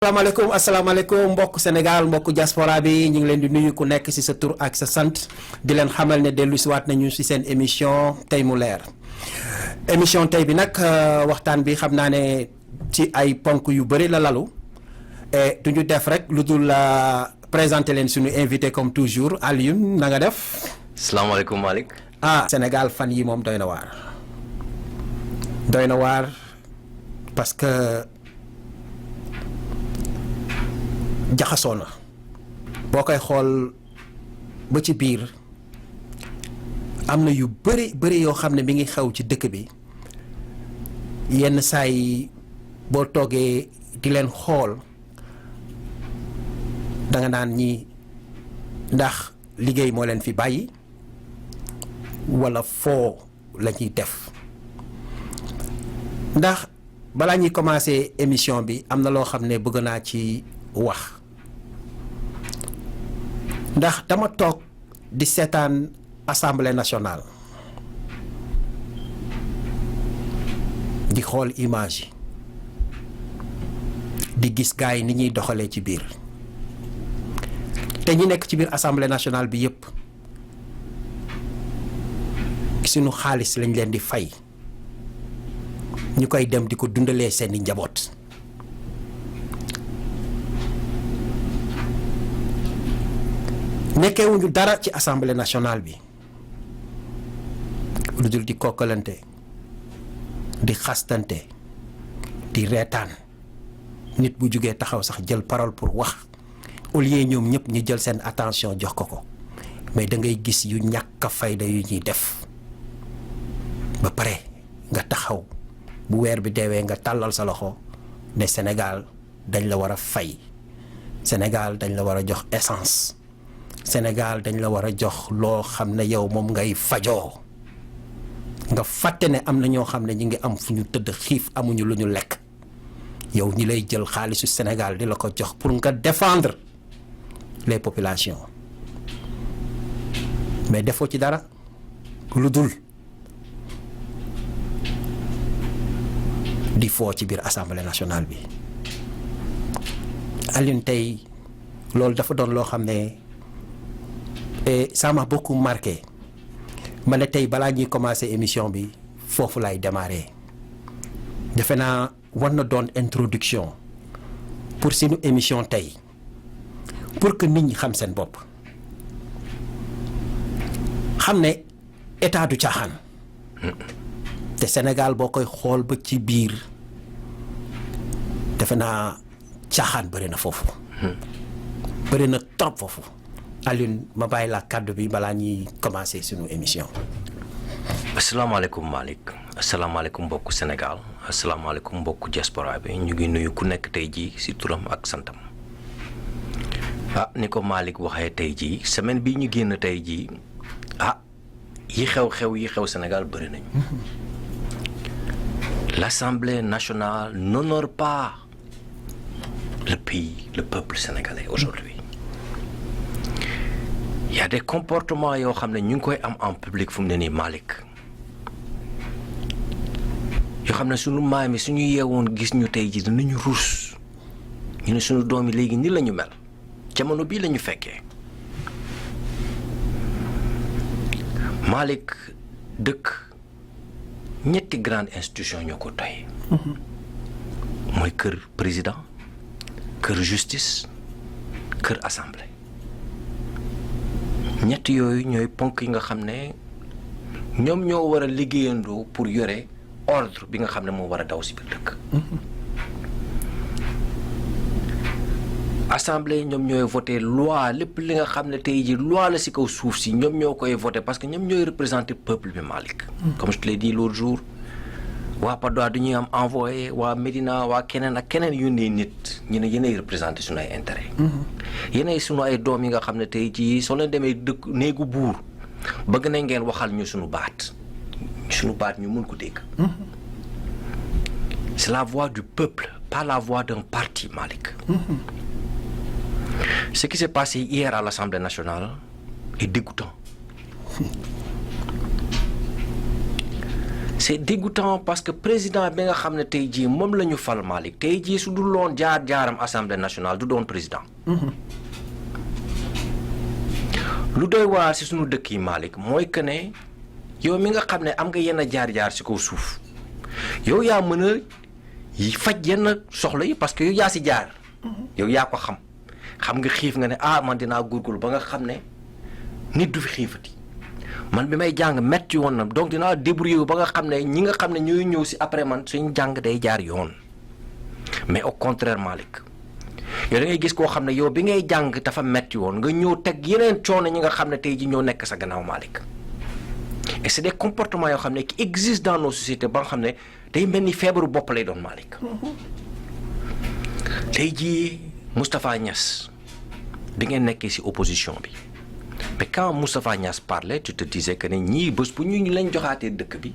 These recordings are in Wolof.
asalaamaaleykum mbokk Sénégal mbokk diaspora bi ñu ngi leen di nuyu ku nekk ci sa tur ak sa sant di leen xamal ne dellu si waat nañu ci seen émission tey mu leer émission tey bi nag waxtaan bi xam naa ne ci ay ponk yu bëri la lalu et du ñu def rek lu dul présenter leen suñu invité comme toujours Alioune na nga def. salaamaaleykum Malick. Sénégal fan yi moom doy na waar parce que. jaxasoo na boo koy xool ba ci biir am na yu bëri yoo xam ne mi ngi xew ci dëkk bi yenn saa yi boo toogee di leen xool danga naan ñi ndax liggéey moo leen fi bàyyi walla foo la ñuy def ndax balaa ñuy commencer émission bi am na loo xam ne bëgg naa ci wax ndax dama toog di seetaan assemblée nationale di xool image yi di gis gars yi ni ñuy doxalee ci biir te ñi nekk ci biir assemblée nationale bi yépp suñu xaalis lañ leen di fay ñu koy dem di ko dundalee seeni njaboot. nekkewuñu dara ci assemblée nationale bi lu dul di kokkalante di xastante di reetaan nit bu jugee taxaw sax jël parole pour wax au lieu ñoom ñëpp ñu jël seen attention jox ko mais da ngay gis yu ñàkk a fayda yu ñuy def ba pare nga taxaw bu weer bi deewee nga tàllal sa loxo ne Sénégal dañ la war a fay Sénégal dañ la war a jox essence Sénégal dañ la war a jox loo xam ne yow moom ngay fajoo nga fàtte ne am na ñoo xam ne ñi ngi am fu ñu tëdd xiif amuñu lu ñu lekk yow ñi lay jël xaalisu Sénégal di la ko jox pour nga défendre les populations mais defoo ci dara lu dul di foo ci biir assemblée nationale bi Alioune tey loolu dafa doon loo xam ne et ça m'a beaucoup marqué ma ne tey balaa ñuy commencer émission bi foofu lay démarrer defe naa war na doon introduction pour suñu émission tey pour que nit ñi xam seen bopp xam ne état du caaxaan te Sénégal boo koy xool ba ci biir defe naa caaxaan bëri na foofu bëri na trop foofu. Alioune ma bàyyi la kàddu bi balaa ñuy commencer suñu émission. asalaamaaleykum Malick asalaamaaleykum mbokku Sénégal asalaamaaleykum mbokku diaspora bi ñu ngi nuyu ku nekk tey jii ci turam ak santam ni ko Malick waxee tey jii semaine bii ñu génn tey jii yi xew Sénégal bëri nañu. L'Assemblée nationale n'honore pas le pays, le peuple sénégalais aujourd'hui. Il y a des comportements yoo xam ne ñu ngi koy am en public fu mu ne nii Malick yoo xam ne sunu maam yi suñu yeewoon gis ñu tey ji dinañu ruus ñu ne sunu doom yi léegi ni la ñu mel jamono bii la ñu fekkee Malick dëkk ñetti grande institution ñoo ko doy mooy kër président kër justice kër assemblée ñett yooyu ñooy ponk yi nga xam ne ñoom ñoo war a liggéeyandoo pour yore ordre bi nga xam ne moo war a daw ci biir dëkk. assemblée ñoom ñooy voté loi lépp li nga xam ne tey jii loi la ci kaw suuf si ñoom ñoo koy voté parce que ñoom ñooy représenter peuple bi Malick. comme je te l'ai dit l'autre jour waa Patte d'Oie du ñuy am envoyé waa Médina waa keneen ak keneen yónnee nit ñu ne yéenay représenté suñu ay intérêt. yéenay suñu ay doom yi nga xam ne tey jii soo leen demee dëkk néegu buur bëgg nañ ngeen waxal ñu suñu baat ñu mun ko dégg. c'est la voix du peuple pas la voix d'un parti Malick. Ce qui s'est passé hier à l'Assemblée nationale est dégoûtant. c'est dégoûtant parce que président bi nga xam ne tey jii moom la ñu fal Malick tey jii su dul loon jaaram assemblée nationale du doon président. lu doy waar si suñu dëkk yi Malick mooy que ne yow mi nga xam ne am nga yenn jaar si kaw suuf yow yaa mën a faj yenn soxla yi parce que yow yaa si jaar. yow yaa ko xam nga xiif nga ne man dinaa góorgóorlu ba nga xam ne nit du fi xiifati man bi may jàng metti woon na donc dinaa débrouiller ba nga xam ne ñi nga xam ne ñooy ñëw si après man suñu jàng day jaar yoon mais au contraire Malick yow da ngay gis koo xam ne yow bi ngay jàng dafa metti woon nga ñëw teg yeneen coono ñi nga xam ne tey ji ñoo nekk sa gannaaw Malick et c'est des comportements yoo xam ne qui existent dans nos sociétés ba nga xam ne day mel ni feebaru bopp lay doon Malick tey jii Moustapha Niasse bi ngeen nekkee ci opposition bi mais quand Moustapha Niasse parlait tu te disais que ne ñii bés bu ñu leen joxaatee dëkk bi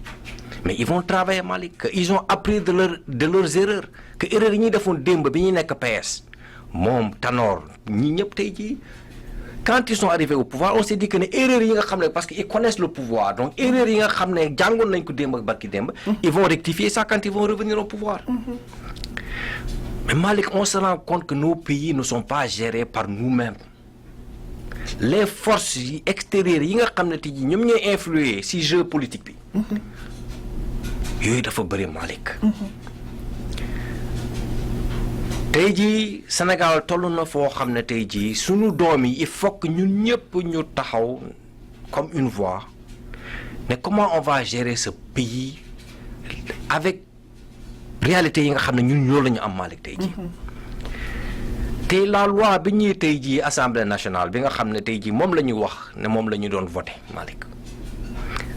mais ils vont travailler Malick que ils ont appris de leurs erreurs que erreurs yi ñuy defoon démb bi ñuy nekk PS moom Tanor ñii ñëpp tey jii quand ils sont arrivés au pouvoir on s'est dit que ne erreurs yi nga xam ne parce que ils connaissent le pouvoir donc erreurs yi nga xam ne jàngoon nañ ko démb ak barki démb ils vont rectifier ça quand ils vont revenir au pouvoir. Mais Malick, on se rend compte que nos pays ne sont pas gérés par nous-mêmes. Les forces extérieures yi nga xam ne tey jii ñoom ñooy influer ci jeu politique bi. yooyu dafa bëri Malick. tey jii Sénégal toll na foo xam ne tey jii sunu doom yi il faut que ñun ñëpp ñu taxaw comme une voix mais comment on va gérer ce pays avec. réalité yi nga xam ne ñun ñoo la ñu am Malick tey jii te la loi bi ñuy tey jii assemblée nationale bi nga xam ne tey jii moom la ñu wax ne moom la ñu doon voté Malick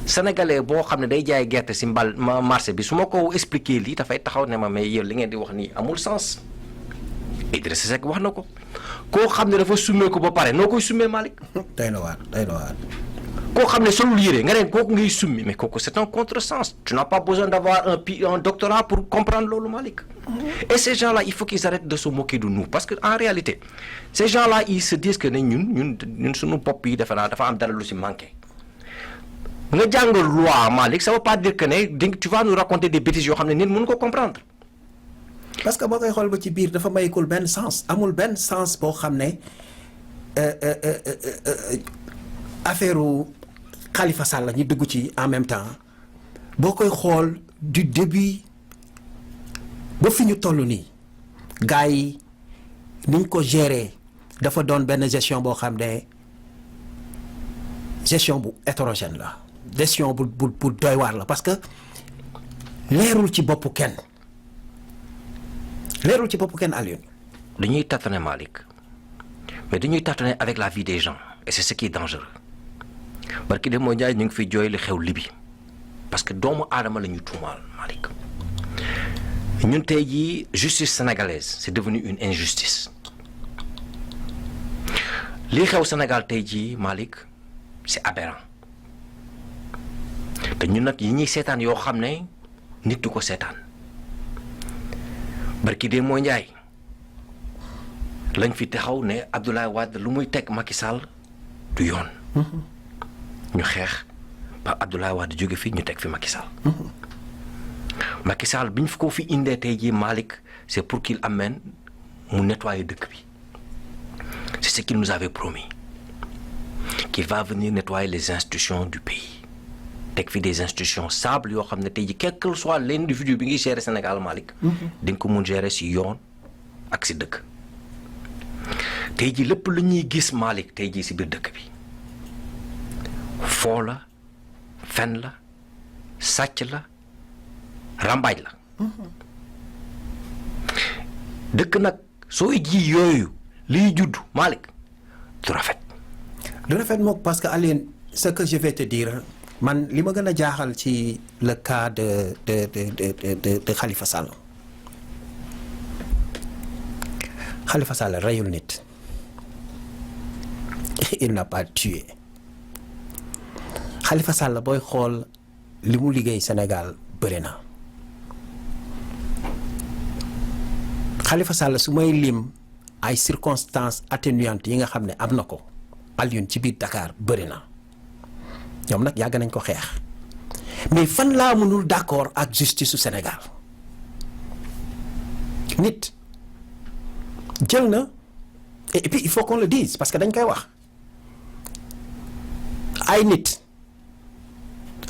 sénégalais boo xam ne day jaay gerte si marché bi su ma ko expliqué lii dafay taxaw ne ma mais yéen li ngeen di wax nii amul sens Idrissa Seck wax na ko koo xam ne dafa summee ko ba pare noo koy summee Malick. day na waar. koo xam ne solul yére nga ne kooku ngay summi mais kooku c'est un contresens tu n'as pas besoin d'avoir un doctorat pour comprendre loolu Malick et ces gens-là il faut qu'ils arrêtent de se moquer de nous parce que en réalité ces gens-là ils se disent que ne ñun suñu bopp yi dafa am dara lu ci manqué nga jàng loi Malick ça veut pas dire que ne tu vas nous raconter des bêtises yoo xam ne nit mënu ko comprendre parce que boo koy xool ba ci biir dafa maykul benn sens amul benn sens boo xam ne affaire Khalifa Sall ñu dugg ci en même temps boo koy xool du début ba fi ñu toll nii gars yi niñ ko gérer dafa doon benn gestion boo xam ne gestion bu hétérogène la gestion bu doy waar la parce que leerul ci boppu kenn Alioune. dañuy tâtonner Malick mais dañuy tâtonner avec la vie des gens et c'est ce qui est dangereux. barki de moo Njaay ñu ngi fi jooy li xew Libye parce que doomu aadama la ñu tuumaal Malick ñun tey jii justice sénégalaise c'est devenu une injustice li xew Sénégal tey jii Malick c'est aberrant te ñun nag yi ñuy seetaan yoo xam ne nit du ko seetaan barki de moo Njaay lañ fi taxaw ne Abdoulaye Wade lu muy teg Macky Sall du yoon. ñu xeex ba Abdoulaye Wade jóge fi ñu teg fi Macky Sall. Macky Sall bi ñu ko fi indee tey jii Malick c'est pour qu'il amène mu nettoyer dëkk bi c'est ce qu'il nous avait promis qu'il va venir nettoyer les institutions du pays teg fi des institutions stables yoo xam ne tey jii quel que soit l'individu bi ngi gérer Sénégal Malick. di nga ko mun gérer ci yoon ak ci dëkk. tey jii lépp lu ñuy gis Malick tey jii ci biir dëkk bi. foo la fen la sàcc la rambaaj la dëkk nag soo ji yooyu liy judd Malick du rafet moom parce que Aline ce que je vais te dire man li ma gën a jaaxal ci le cas de Khalifa Sall reyul nit il n'a pas tué Khalifa Sall booy xool li mu liggéey Sénégal bëri na Khalifa Sall su may lim ay circonstances atténuantes yi nga xam ne am na ko Alioune ci biir Dakar bëri na ñoom nag yàgg nañ ko xeex mais fan laa mënul d'accord ak justice su Sénégal nit jël na et puis il faut qu'on le dise parce que dañ koy wax ay nit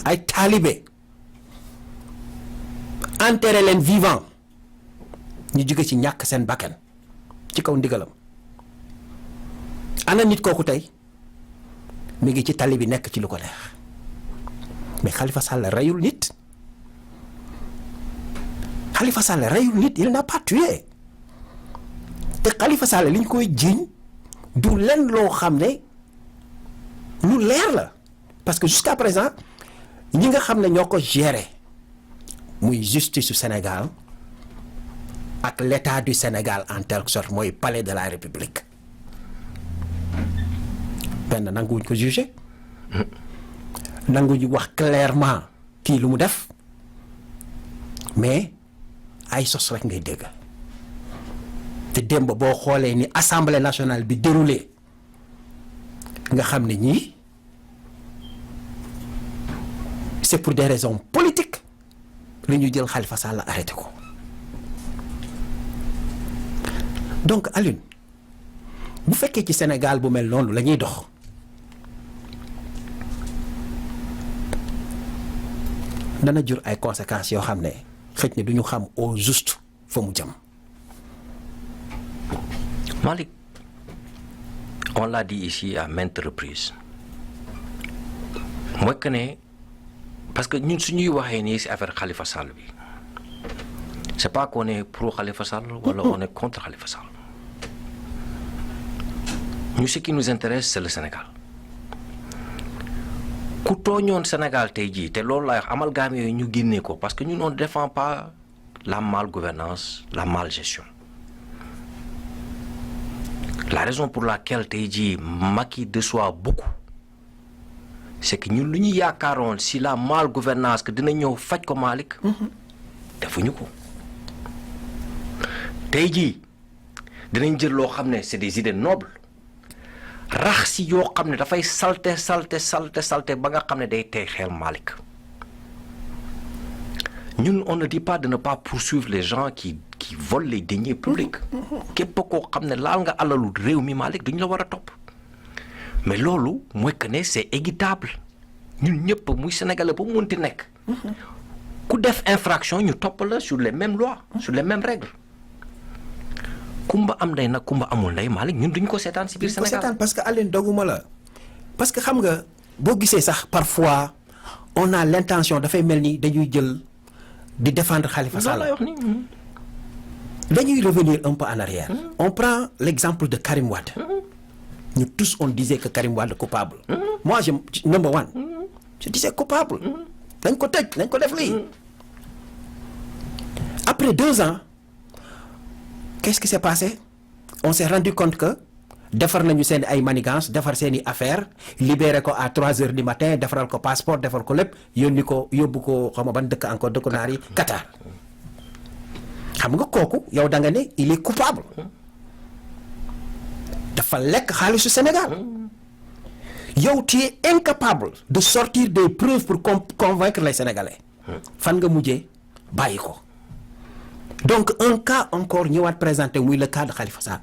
ay taalibe enterré leen vivant ñu jóge ci ñàkk seen bakkan ci kaw ndigalam ana nit kooku tey mi ngi ci tali bi nekk ci lu ko neex mais Khalifa Sall reyul nit Khalifa Sall reyul nit il n'a pas tué te Khalifa Sall li ñu koy jiiñ du lenn loo xam ne lu leer la parce que jusqu'à présent ñi nga xam ne ñoo ko gérer muy justice du Sénégal ak l'état du Sénégal en quelque sorte mooy palais de la République benn nanguwuñ ko juger nanguwuñ wax clairement kii lu mu def mais ay sos rek ngay dégg te démb boo xoolee ni assemblée nationale bi déroulé nga xam ne ñii c'est pour des raisons politiques li ñu jël Khalifa Sall arrêté ko donc Alioune bu fekkee ci Sénégal bu mel noonu la ñuy dox dana jur ay conséquences yoo xam ne xëj na du ñu xam au juste fa mu jëm. Malick, on l'a dit ici à maintes reprises mooy que ne parce que ñun suñuy waxee nii ci affaire Khalifa Sall bi c'est pas qu'on est pro Khalifa Sall wala on est contre Khalifa Sall ñu ce qui nous intéresse c'est le Sénégal ku tooñoon Sénégal tey jii te loolu laay wax amalgame yooyu ñu génnee ko parce que ñun on ne défend pas la malgouvernance la malgestion la raison pour laquelle tey jii Macky déçoit beaucoup c'est que ñun lu ñu yaakaaroon si la malgouvernance que dina ñëw faj ko Malick defuñu ko tey jii dinañ jël loo xam ne c'est des idées nobles rax si yoo xam ne dafay salte ba nga xam ne day tey xel Malick ñun on ne dit pas de ne pas poursuivre les gens qui volent les deniers publics képp koo xam ne laal nga alalu réew mi Malick duñ la war a topp mais loolu mooy que ne c'est équitable ñun ñëpp muy sénégalais ba mu munti nekk ku def infraction ñu topp la sur les mêmes lois sur les mêmes règles kumba am ndey nag kumba amul ndey Malick ñun duñ ko seetaan si biir Sénégal parce que Alioune doguma la parce que xam nga boo gisee sax parfois on a l'intention dafay mel ni dañuy jël di défendre Khalifa Sall dañuy revenir un peu en arrière on prend l'exemple de Karim Wade ñu tous on disait que Karim Wade coupable moi je number one je disais coupable dañ ko tëj dañ ko def lii après 2 ans qu'est-ce qui s'est passé on s'est rendu compte que defar nañu seen ay manigances defar seen i affaires libéré ko à 3 heures du matin defaral ko passeport defar ko lépp yónni ko yóbbu ko xaw ma ban dëkk encore dëkku naar yi Qatar xam nga kooku yow da nga ne il est coupable dafa lekk xaalisu Sénégal yow tu es incapable de sortir des preuves pour convaincre les Sénégalais fan nga mujjee bàyyi ko donc un cas encore ñëwaat présenté muy le cas de Khalifa Sall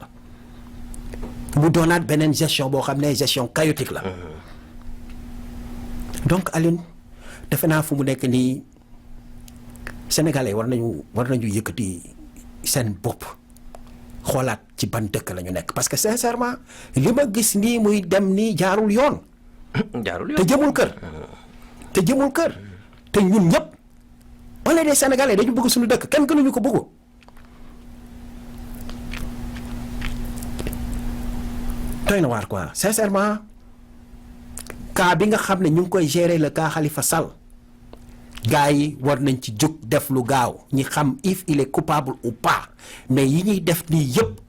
mu doonaat beneen gestion boo xam ne gestion chaotique la donc Alioune defe naa fu mu nekk nii Sénégalais war nañu yëkkati seen bopp xoolaat ci ban dëkk la ñu nekk parce que sincèrement li ma gis nii muy dem nii jaarul yoon. te jëmul kër. te ñun ñëpp on est des Sénégalais dañu bëgg suñu dëkk kenn gënuñu ko bëggu. doy na waar quoi sincèrement cas bi nga xam ne ñu ngi koy gérer le cas Khalifa Sall gars yi war nañ ci jóg def lu gaaw ñi xam if il est coupable ou pas mais yi ñuy def nii yëpp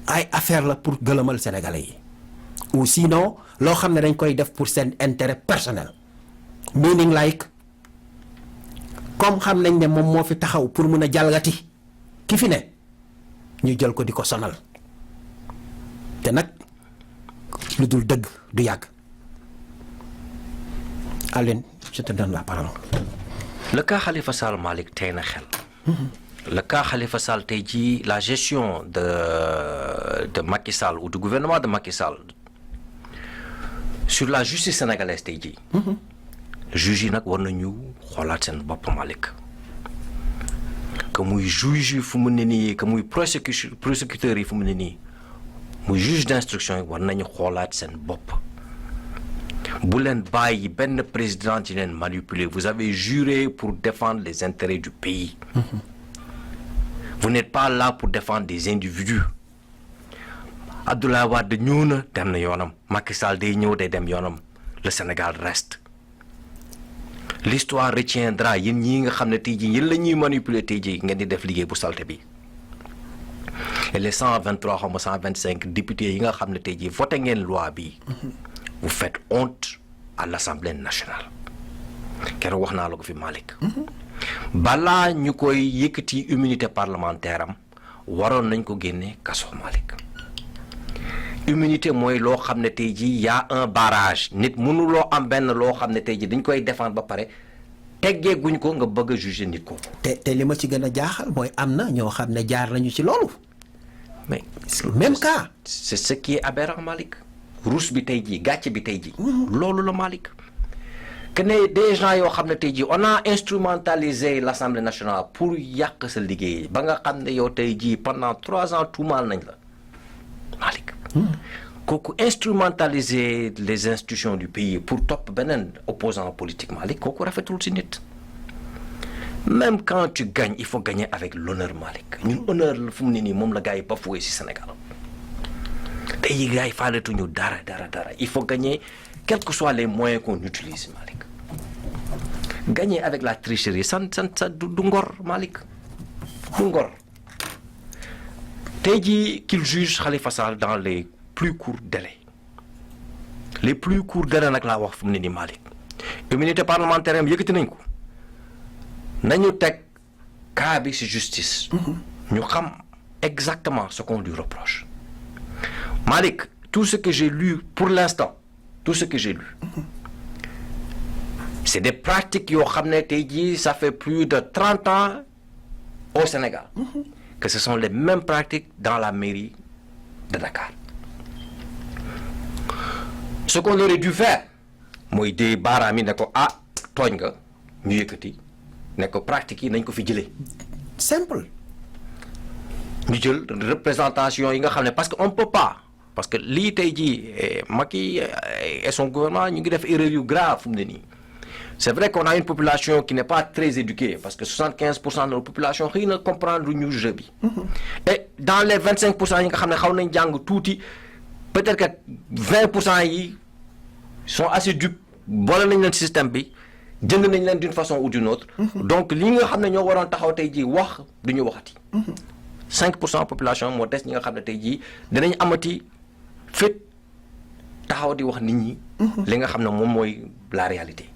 ay affaire la pour gëlëmal sénégalais yi ou sinon loo xam ne dañ koy def pour seen intérêt personnel meaning like comme xam nañ ne moom moo fi taxaw pour mun a jalgati ki fi ne ñu jël ko di ko sonal te nag lu dul dëgg du yàgg Alioune je te donne la parole. Le cas Khalifa Sall Malick tey na xel. Le cas Khalifa Sall tey jii la gestion de Macky Sall ou du gouvernement de Macky Sall sur la justice sénégalaise tey jii. Juge yi nag war nañu xoolaat seen bopp Malick. Que muy juge yi fu mu ne nii que muy prosécuteur yi fu mu ne nii muy juge d'instruction yi war nañu xoolaat seen bopp. bu leen bàyyi benn président di leen manipuler vous avez juré pour défendre les intérêts du pays. Vous n'êtes pas là pour défendre des individus. Abdoulaye Wade ñëw na dem na yoonam Macky Sall day ñëw day dem yoonam le Sénégal reste. L'histoire retiendra yéen ñii nga xam ne tey jii yéen la ñuy manipuler tey jii ngeen di def liggéey bu salte bi. Et les 123 xaw ma 125 députés yi nga xam ne tey jii voté ngeen loi bi. Vous faites honte à l'Assemblée nationale. Keroog wax naa la ko fi Malick. balaa ñu koy yëkkati immunité parlementaire am waroon nañ ko génne kaso Malick. Immunité mooy loo xam ne tey jii y a un barrage nit mënuloo am benn loo xam ne tey jii dañ koy défendre ba pare teggee guñ ko nga bëgg a juger nit ko. te li ma ci gën a jaaxal mooy am na ñoo xam ne jaar nañu ci loolu. mais même cas. c'est ce qui est aberrant Malick. ruus bi tey jii gàcce bi tey jii. loolu la Malick. que ne des gens yoo xam ne tey jii on a instrumentalisé l'Assemblée nationale pour yàq sa liggéey ba nga xam ne yow tey jii pendant 3 ans tuumaal nañ la Malick. kooku instrumentaliser les institutions du pays pour topp beneen opposant politique Malick kooku rafetul ci nit. Même quand tu gagnes il faut gagner avec l'honneur Malick ñun honneur la fu mu ne nii moom la gars yi bafoué ci Sénégal. tey jii gars yi faaletuñu dara. Il faut gagner quels que soient les moyens qu'on utilise Malick. Gagner avec la tricherie ça du ngor Malick du ngor. tey jii qu'il juge Khalifa Sall dans les plus courts délais les plus courts délais nag laa wax fu mu ne nii Malick immunité parlementaire am yëkkati nañ ko nañu teg cas bi ci justice. ñu xam exactement ce qu'on lui reproche. Malick tout ce que j'ai lu pour l'instant tout ce que j'ai lu c'est des pratiques yoo xam ne tey jii ça fait plus de 30 ans au Sénégal que ce sont les mêmes pratiques dans la mairie de Dakar. Ce qu'on aurait dû faire mooy dee baaraam yi ne ko tooñ nga ñu yëkkati ne ko pratiques yi nañ ko fi jëlee. simple. ñu jël représentation yi nga xam ne parce que on peut pas parce que lii tey jii Macky et son gouvernement ñu ngi def erreur yu grave fu mu ne nii. C'est vrai qu'on a une population qui n'est pas très éduquée parce que 75% de la population xëy na comprendre lu ñu jeu bi. Et dans les 25% yi nga xam ne xaw nañ jàng tuuti peut-être que 20% yi sont assez dupes boole nañ leen système bi jënd nañ leen d'une façon ou d'une autre. Donc li nga xam ne ñoo waroon taxaw tey jii wax du ñu waxati. 5% population moo des ñi nga xam ne tey jii dinañ amati fit taxaw di wax nit ñi. li nga xam ne moom mooy la réalité.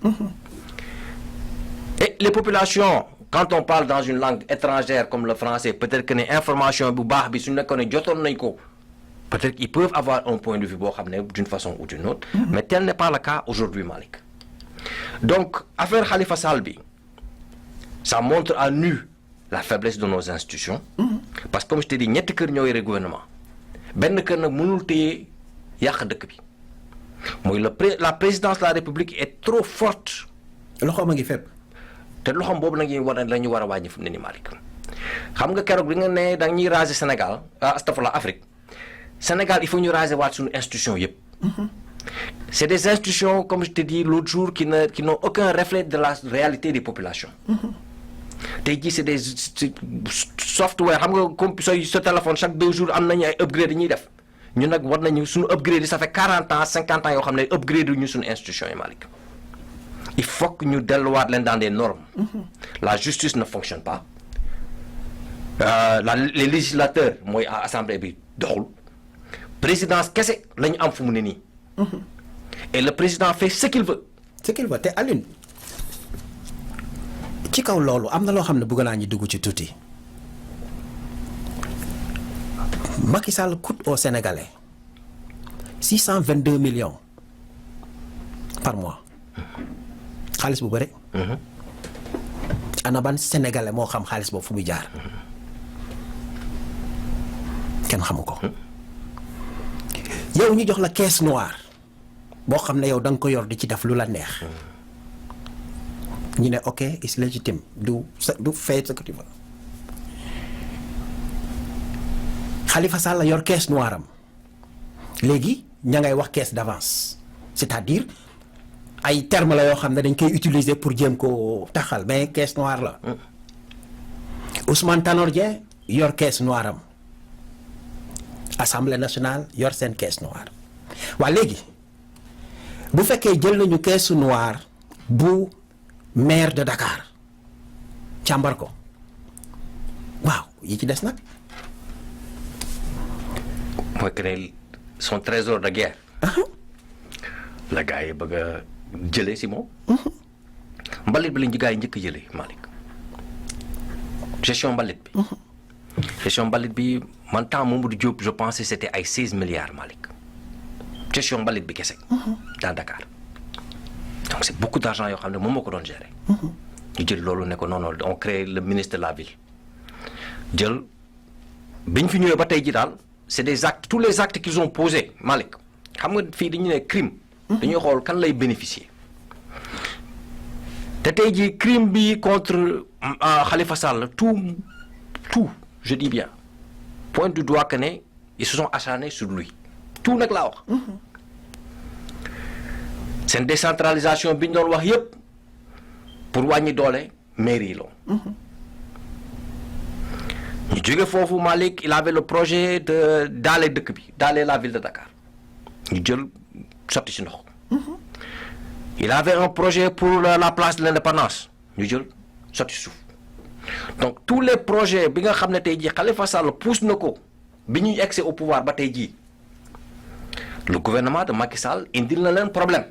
Et les populations quand on parle dans une langue étrangère comme le français peut-être que ne information bu baax bi su nekkoon ne jotoon nañ ko peut-être qu'ils peuvent avoir un point de vue boo xam ne d'une façon ou d'une autre. Mais tel n'est pas le cas aujourd'hui Malick. Donc affaire Khalifa Sall bi ça montre à nu la faiblesse de nos institutions. Parce que comme je te dis ñetti kër ñoo yore gouvernement benn kër nag mënul téye yàq dëkk bi mooy la présidence de la République est trop forte. loxoom a ngi fépp. te loxoom boobu nag la ñu war a wàññi fu mu ne nii Malick xam nga keroog bi nga ne da ñuy raser Sénégal astafurlah Afrique Sénégal il faut ñu raser waat suñu institution yëpp. C'est des institutions comme je te dis l'autre jour qui n'ont aucun reflet de la réalité des populations. tey jii c'est des software xam nga comme sa téléphone chaque 2 jours am nañu ay upgrade ñuy def ñun nag war nañu suñu upgrade ça fait 40 ans 50 ans yoo xam ne upgrade ñu suñu institution yi Malick. Il faut que ñu delluwaat leen dans des normes. La justice ne fonctionne pas. Les législateurs mooy assemblée bi doxul. Présidence kese la ñu am fu mu ne nii. Et le président fait ce qu'il veut. ce qu'il veut te Alioune ci kaw loolu am na loo xam ne bëgg naa ñu dugg ci tuuti. Macky Sall coûte aux Sénégalais 622 millions par mois. xaalis bu bëri. ana ban sénégalais moo xam xaalis boobu fu muy jaar. kenn xamu ko. yow ñu jox la caisse noire boo xam ne yow da nga ko yor di ci def lu la neex. ñu ne ok it's légitime du fait ce que tu veux. Khalifa Sall yor caisse noire am léegi ña ngay wax caisse d'avance c'est-à-dire ay termes la yoo xam ne dañ koy utiliser pour jéem ko taxal mais caisse noire la. Ousmane Tanor Dieng yor caisse noire am Assemblée nationale yor seen caisse noire waa léegi bu fekkee jël nañu caisse noire bu maire de Dakar càmbar ko waaw yi ci des nag. mooy que ne son trésor de guerre. la gars yi bëgg a jëlee si moom. mbalit bi lañ ci gars yi njëkk a jëlee Malick. gestion mbalit bi. gestion mbalit bi man temps Mamadou Diop je pense que c'était ay 16 milliards Malick. gestion mbalit bi kese. dans Dakar. donc c'est beaucoup d'argent yoo xam ne moom moo ko doon gérer. ñu jël loolu ne ko non non on crée le ministre de la ville. jël biñ fi ñëwee ba tey ji daal. c'est des actes tous les actes qu'ils ont posés Malick xam nga fii dañu ne crime. dañuy xool kan lay bénéficier. te tey jii crime bi contre Khalifa Sall tout je dis bien pointe du doigt que ne ils se sont acharnés sur lui tout nag laa wax. seen décentralisation bi ñu doon wax yépp pour wàññi doole mairie yi la. ñu jóge foofu Malick il avait le projet de daale dëkk bi daale la ville de Dakar ñu jël sotti si ndox. il avait un projet pour la place de l'indépendance ñu jël sotti suuf donc tous les projets bi nga xam ne tey jii Khalifa Sall pousse na ko bi ñuy accès au pouvoir ba tey jii le gouvernement de Macky Sall indil na leen problème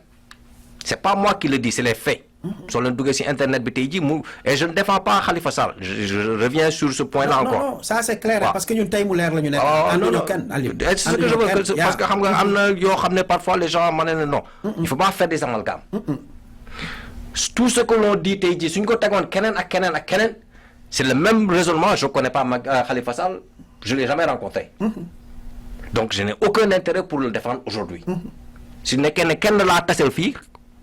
c'est pas moi qui le dis c'est les faits. soo leen duggee ci internet bi tey jii mu et je ne défends pas Khalifa Sall je reviens sur ce point là encore. non ça c'est clair parce que ñun tey mu leer la ñu nekk. non c'est ce que je veux parce que xam nga am na yoo xam ne parfois les gens ma ne non. il faut pas faire des amalgames. tout ce que l'on dit tey jii suñ ko tegoon keneen ak keneen ak keneen c'est le même raisonnement je connais pas Khalifa Sall je l'ai jamais rencontré. donc je n'ai aucun intérêt pour le défendre aujourd'hui. su nekkee ne kenn laa tasel fii.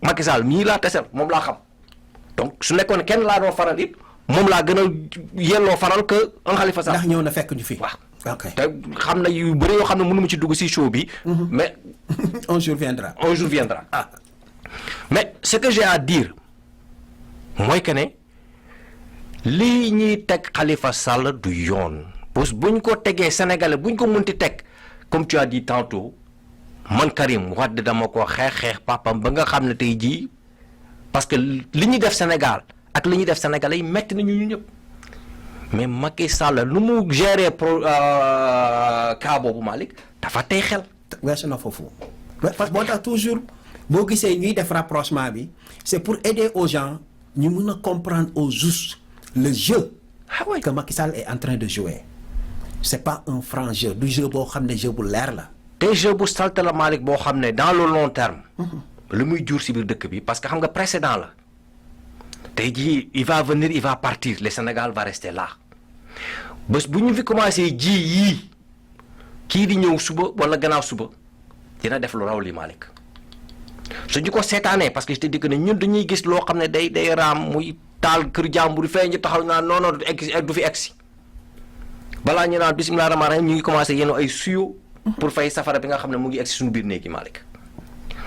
Macky Sall mii laa tesel moom laa xam donc su nekkoon kenn laa doon faral it moom laa gën a yelloo faral que un Khalifa Sall. ndax ñëw na fekk ñu fi. waaw ok te xam na yu bëri yoo xam ne mënu ma ci dugg ci show bi. mais un jour viendra. un jour viendra. mais ce que j'ai à dire mooy que ne lii ñuy teg Khalifa Sall du yoon parce que buñ ko tegee Sénégalais buñ ko mënti teg comme tu as dit tantôt. man Karim Wade dama ko xeex papam ba nga xam ne tey jii parce que li ñuy def Sénégal ak li ñuy def Sénégalais yi metti nañu ñu ñëpp mais Macky Sall lu mu gérer cas boobu Malick dafa tey xel. weesu na foofu. parce que moo tax toujours boo gisee ñuy def rapprochement bi c'est pour aider aux gens ñu mën a comprendre au juste le jeu. que Macky Sall est en train de jouer. c'est pas un franc jeu du jeu boo xam ne jeu bu leer la. te jeu bu salte la Malick boo xam ne dans le long terme. lu muy jur ci biir dëkk bi parce que xam nga précédent la. tey jii il va venir il va partir le Sénégal va rester là bés bu ñu fi commencé ji yii kii di ñëw suba wala gannaaw suba dina def lu raw li Malick su ñu ko seetaanee parce que je te dis que ne ñun dañuy gis loo xam ne day raam muy taal kër jàmbur fee ñu taxaw naa non non du fi egsi balaa ñu naan bismillah rahmaan rahim ñu ngi commencé yéen ay suyo pour fay safara bi nga xam ne mu ngi egsi suñu biir néegi Malick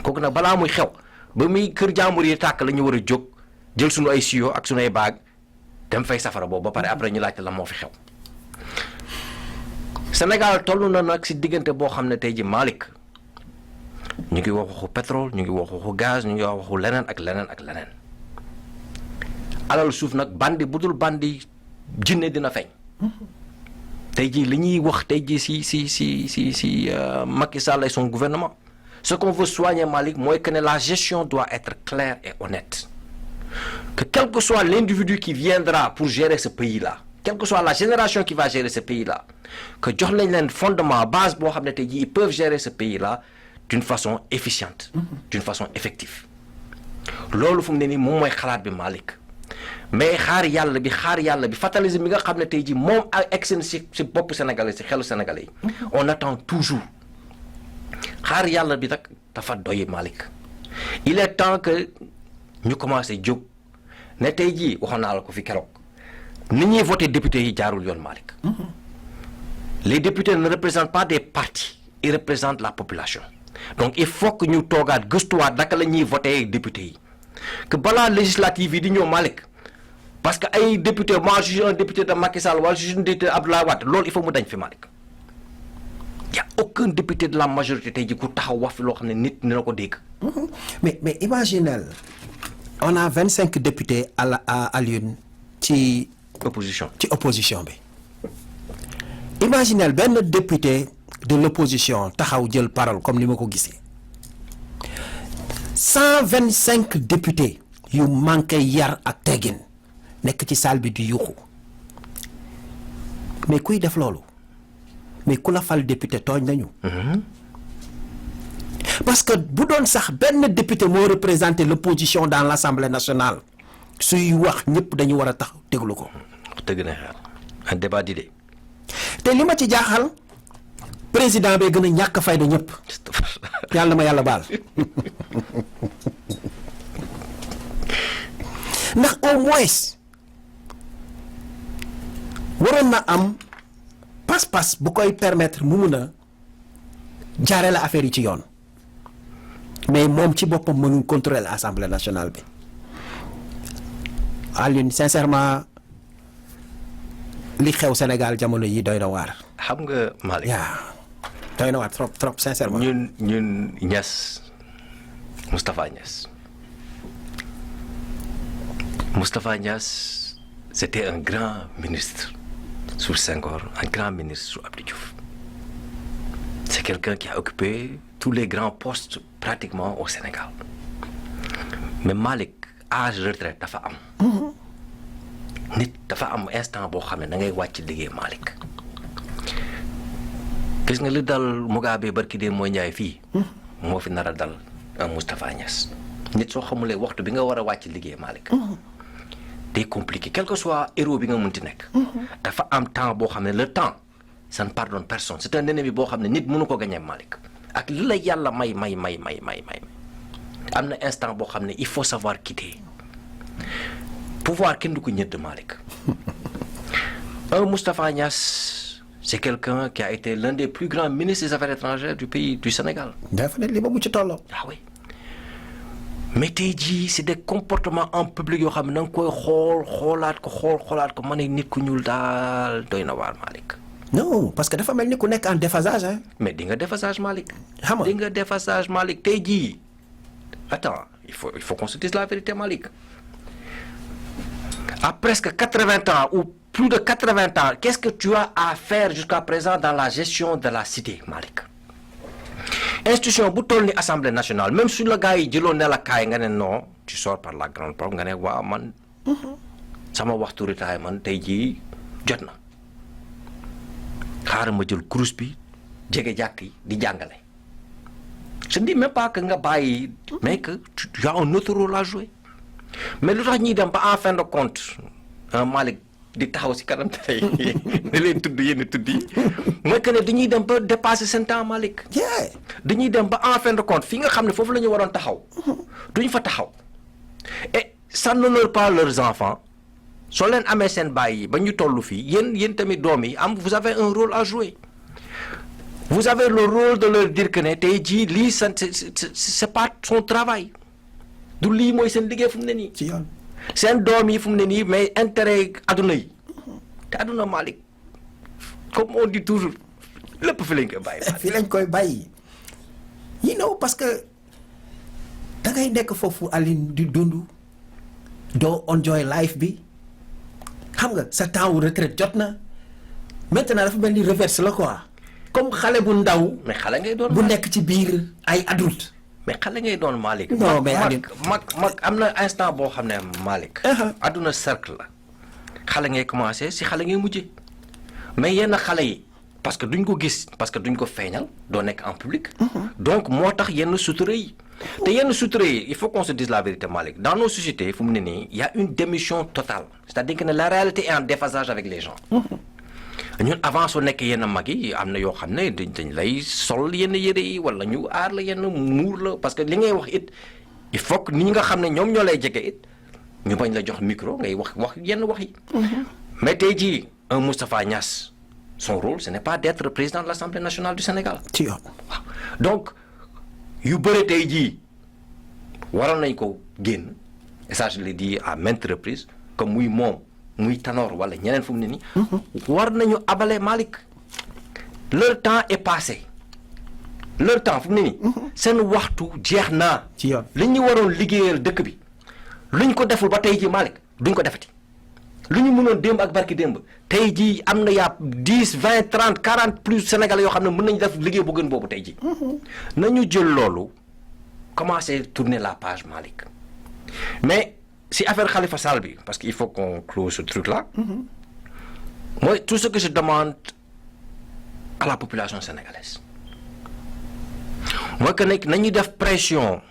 kooku nag balaa muy xew ba muy kër jàmbur yi tàkk la ñu war a jóg jël suñu ay siyo ak suñu ay baag dem fay safara boobu ba pare après ñu laajte la moo fi xew Sénégal toll na nag si diggante boo xam ne tey ji Malick ñu ngi wax waxu pétrole ñu ngi wax waxu gaz ñu ngi wax waxu leneen ak leneen ak leneen alal suuf nag bandi bu dul bandi jinne dina feeñ tey jii li ñuy wax tey jii si Macky Sall et son gouvernement ce qu'on veut soigner Malick mooy que ne la gestion doit être claire et honnête que quel que soit l'individu qui viendra pour gérer ce pays-là quelle que soit la génération qui va gérer ce pays-là que jox lañ leen fondement base boo xam ne tey jii ils peuvent gérer ce pays-là d'une façon efficiente d'une façon effective loolu fu mu ne nii moom mooy xalaat bi Malick mais xaar yàlla bi fatalisme bi nga xam ne tey jii moom ak egg si bopp sénégalais si xelu sénégalais yi. on attend toujours xaar yàlla bi nag dafa doy Malick il est temps que ñu commencé jóg ne tey jii waxoon naa la ko fi keroog ni ñuy voté député yi jaarul yoon Malick. Les députés ne représentent pas des partis ils représentent la population donc il faut que ñu toogaat gëstuwaat naka la ñuy voté député yi que balaa législative yi di ñëw Malick parce que ay député moi je suis un député de Macky Sall wala je suis un député Abdoulaye Wade loolu il faut mu dañ fi Malick y a aucun député de la majorité tey ji ku taxaw wax fi loo xam ne nit dina ko dégg. mais imaginez on a 25 députés à l'une ci opposition bi. Imaginez benn député de l'opposition taxaw jël parole comme ni ma ko gisee 125 députés yu manqué yar ak teggin nekk ci salle bi di yuuxu mais kuy def loolu mais ku la fal député tooñ nañu. parce que bu doon sax benn député moo représenter l'opposition dans l'Assemblée nationale suy wax ñëpp dañu war a tax déglu ko. dëgg na xel un débat d'idées. te li ma ci jaaxal président bee gën a ñàkk fayda ñëpp yàlla ma yàlla baal ndax au moins waroon na am pas-pas bu koy permettre mu mun a jaare la affaire yi ci yoon mais moom ci boppam mënul contrôler l'Assemblée nationale bi Alioune sincèrement li xew Sénégal jamono yi doy na waar. xam nga Malick. doy na waar trop sincèrement. ñun Niass Moustapha Niass c'était un grand ministre sous Senghor un grand ministre sous Abdou Diouf c'est quelqu'un qui a occupé tous les grands postes pratiquement au Sénégal mais Malick âge retraite dafa am. nit dafa am instant boo xam ne da ngay wàcc liggéey Malick gis nga li dal Mugabe barki dee mooy njaay fii moo fi nar a dal un Moustapha Niass nit soo xamulee waxtu bi nga war a wàcc liggéey Malick day compliqué quel que soit héros bi nga mënti nekk dafa am temps boo xam ne le temps ça ne pardonne personne c'est un ennemi boo xam ne nit mënu ko gagner Malick ak li la yàlla may am na instant boo xam ne il faut savoir quitter pouvoir kenn du ko ñëdd Malick un Moustapha Niass c'est quelqu'un qui a été l'un des plus grands ministres des affaires étrangères du pays du Sénégal. dafa ne li ba mu ci tolloo. ah oui mais tey jii c'est des comportements en public yoo xam ne da nga koy xoolaat ko ma ne nit ku ñuul daal doy na waar Malick. non parce que dafa mel ni ku nekk en déphasage hein. mais di nga déphasage Malick. xam nga di nga déphasage Malick tey jii attends il faut qu'on se dise la vérité Malick. À presque 80 ans ou plus de 80 ans, qu'est-ce que tu as à faire jusqu'à présent dans la gestion de la cité Malick institution bu toll ni Assemblée nationale même suñu la gars yi jëloon ne la kaay nga ne non tu sors par la grande porte nga ne waaw man sama waxtu ritaay man tey jii jot na xaaral ma jël kurus bi jege jàkk yi di jàngale je ne dis même pas que nga bàyyi mais que tu as un autre rôle à jouer mais lu tax ñuy dem ba en fin de compte Malick di taxaw si kanam tey ne leen tudd yenn tudd yi mooy que ne dañuy dem ba dépasser seen temps Malick. dañuy dem ba en fin de compte fi nga xam ne foofu la ñu waroon taxaw duñ fa taxaw et ça n'honore pas leurs enfants soo leen amee seen baay yi ba ñu toll fii yéen tamit doom yi vous avez un rôle à jouer vous avez le rôle de leur dire que ne tey jii lii c'est pas son travail. du lii mooy seen liggéey fu mu ne nii. ci yoon seen doom yi fu mu ne nii mais intérêt adduna yi te adduna Malick comme on dit toujours lépp fi lañ koy bàyyi. fi lañ koy bàyyi parce que da ngay nekk foofu Aline di dund doo enjoy life bi xam nga sa temps wu retraite jot na maintenant dafa mel ni reverse la quoi comme xale bu ndaw. mais xale ngay doon bu nekk ci biir ay adulte. mais xale ngay doon Malick. non mais mag am na instant boo xam ne Malick. adduna cercle la. xale ngay commencer si xale ngay mujjee mais yenn xale yi parce que duñ ko gis parce que duñ ko feeñal doo nekk en public. donc moo tax yenn sutura yi te yenn sutura yi il faut qu'on se dise la vérité Malick dans nos sociétés fu mu ne nii y a une démission totale c'est-à-dire que la réalité est en déphasage avec les gens. ñun avant soo nekkee yenn mag yi am na yoo xam ne dañ lay sol yenn yére yi wala ñu aar la yenn muur la parce que li ngay wax it il faut que ni nga xam ne ñoom ñoo lay jege it ñu bañ la jox micro ngay wax yenn wax yi. mais tey jii un Moustapha Niasse son rôle ce n'est pas d'être président de l'Assemblée nationale du Sénégal. ci yoon waaw donc yu bëri tey jii waroon nañ ko génn et ça je l'ai dit à maintes reprises que muy moom. muy Tanor wala ñeneen fu mu ne nii. war nañu abale Malick. leur temps est passé. leur temps fu mu ne nii. seen waxtu jeex naa. ci yoon li ñu waroon liggéeyal dëkk bi. luñ ko deful ba tey jii Malick duñ ko defati. lu ñu mënoon démb ak barki démb tey jii am na yaa 10 20 30 40 plus Sénégalais yoo xam ne mën nañu def liggéey bu gën boobu tey jii. nañu jël loolu commencer tourner la page Malick mais. si affaire Khalifa Sall bi parce qu'il faut qu'on close ce truc là moi tout ce que je demande à la population sénégalaise mooy que nekk nañuy def pression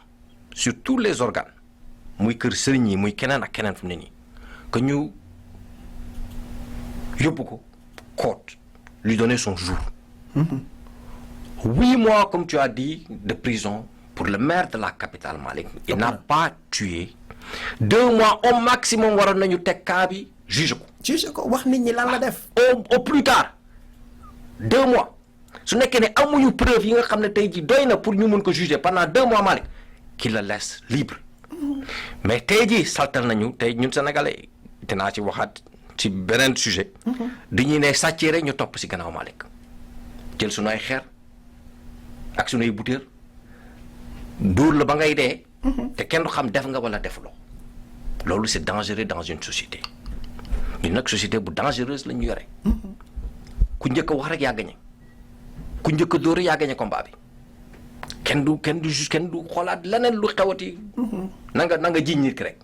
sur tous les organes muy kër sëriñ yi muy keneen ak keneen fu mu ne nii que ñu yóbbu ko court lui donner son jour 8 mois comme tu as dit de prison pour le maire de la capitale Malick il n'a pas tué 2 mois au maximum waroon nañu teg cas bi juge ko wax nit ñi lan la def. au plus tard 2 mois su nekkee ne amuñu preuve yi nga xam ne tey jii doy na pour ñu mun ko juger pendant 2 mois Malick qu'il le laisse libre mais tey jii saltal nañu tey ñun sénégalais dinaa ci waxaat ci beneen sujet. dañuy ne sàccee rek ñu topp si gannaaw Malick jël sunu ay xeer ak sunu ay butéel dóor la ba ngay dee. te kenn du xam def nga wala defuloo loolu c'est dangereux dans une société ñun nag société bu dangereuse la ñu yore ku njëkk a wax rek yaa gagné ku njëkk a dóor yaa gagné combat bi kenn du xoolaat leneen lu xewati na nga jiñ nit ki rek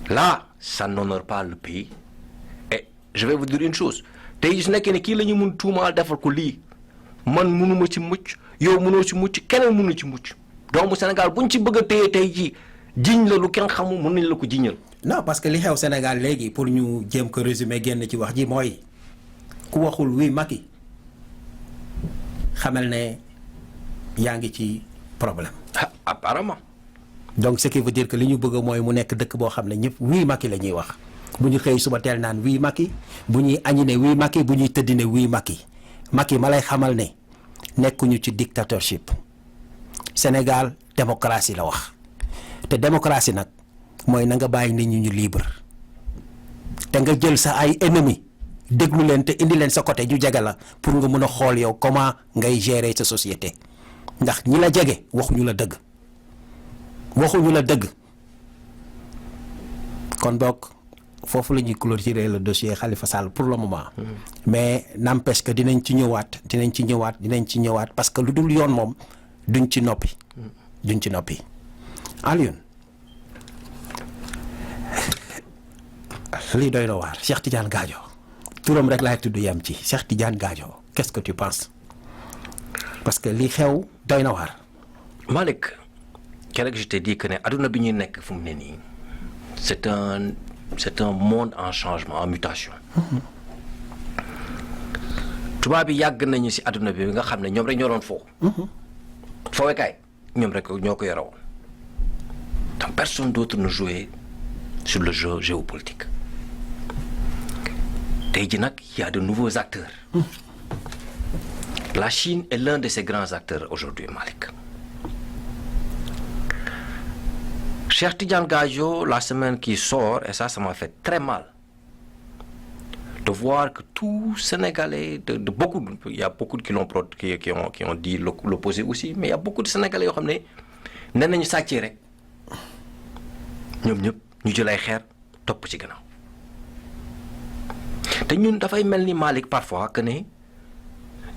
là ça n'honore pas le pays et je vais vous dire une chose tey su nekkee ne kii la ñu mun tuumaal defal ko lii man munuma ci mucc yow munoo ci mucc keneen munu ci mucc doomu Sénégal buñ ci bëgg a téye tey jii jiñ la lu kenn xamul mën nañ la ko jiñal. non parce que li xew Sénégal léegi pour ñu jéem ko résumer génn ci wax ji mooy ku waxul oui Macky xamal ne yaa ngi ci problème. ah apparemment. donc ce qui veut dire que li ñu bëgg mooy mu nekk dëkk boo xam ne ñëpp oui Macky la ñuy wax bu ñu xëy suba teel naan oui Macky bu ñuy añi ne oui Macky bu ñuy tëddi ne oui Macky Macky ma lay xamal ne nekkuñu ci dictatorship. Sénégal démocratie la wax te démocratie nag mooy na nga bàyyi nit ñi ñu libre te nga jël sa ay ennemis déglu leen te indi leen sa côté ñu jege la pour nga mën a xool yow comment ngay gérer sa société ndax ñi la jege waxuñu la dëgg kon donc foofu la ñuy clôturer le dossier Khalifa Sall pour le moment. mais n'empêche que dinañ ci ñëwaat parce que lu dul yoon moom. duñ ci noppi Alioune lii doy na waar Cheikh Tidiane Gadio turam rek laay tudd yam ci Cheikh Tidiane Gadio qu'est-ce que tu penses parce que lii xew doy na waar. Malick keroog je t'ai dit que ne adduna bi ñuy nekk fu mu ne nii c'est un monde en changement en mutation. tubaab bi yàgg nañu ci adduna bi nga xam ne ñoom rek ñoo doon foo. foowekaay ñoom rek ñoo ko yore woon donc personne d'autre ne jouait sur le jeu géopolitique tey jii nag il y a de nouveaux acteurs. La Chine est l'un de ces grands acteurs aujourd'hui Malick. Cheikh Tidiane Gadio la semaine qui sort et ça m'a fait très mal de voir que tout Sénégalais de beaucoup il y a beaucoup qui ont dit l'opposé aussi mais il y a beaucoup de Sénégalais yoo xam ne nee nañu sàccee rek ñoom ñëpp ñu jël ay xeer topp ci gannaaw te ñun dafay mel ni Malick parfois que ne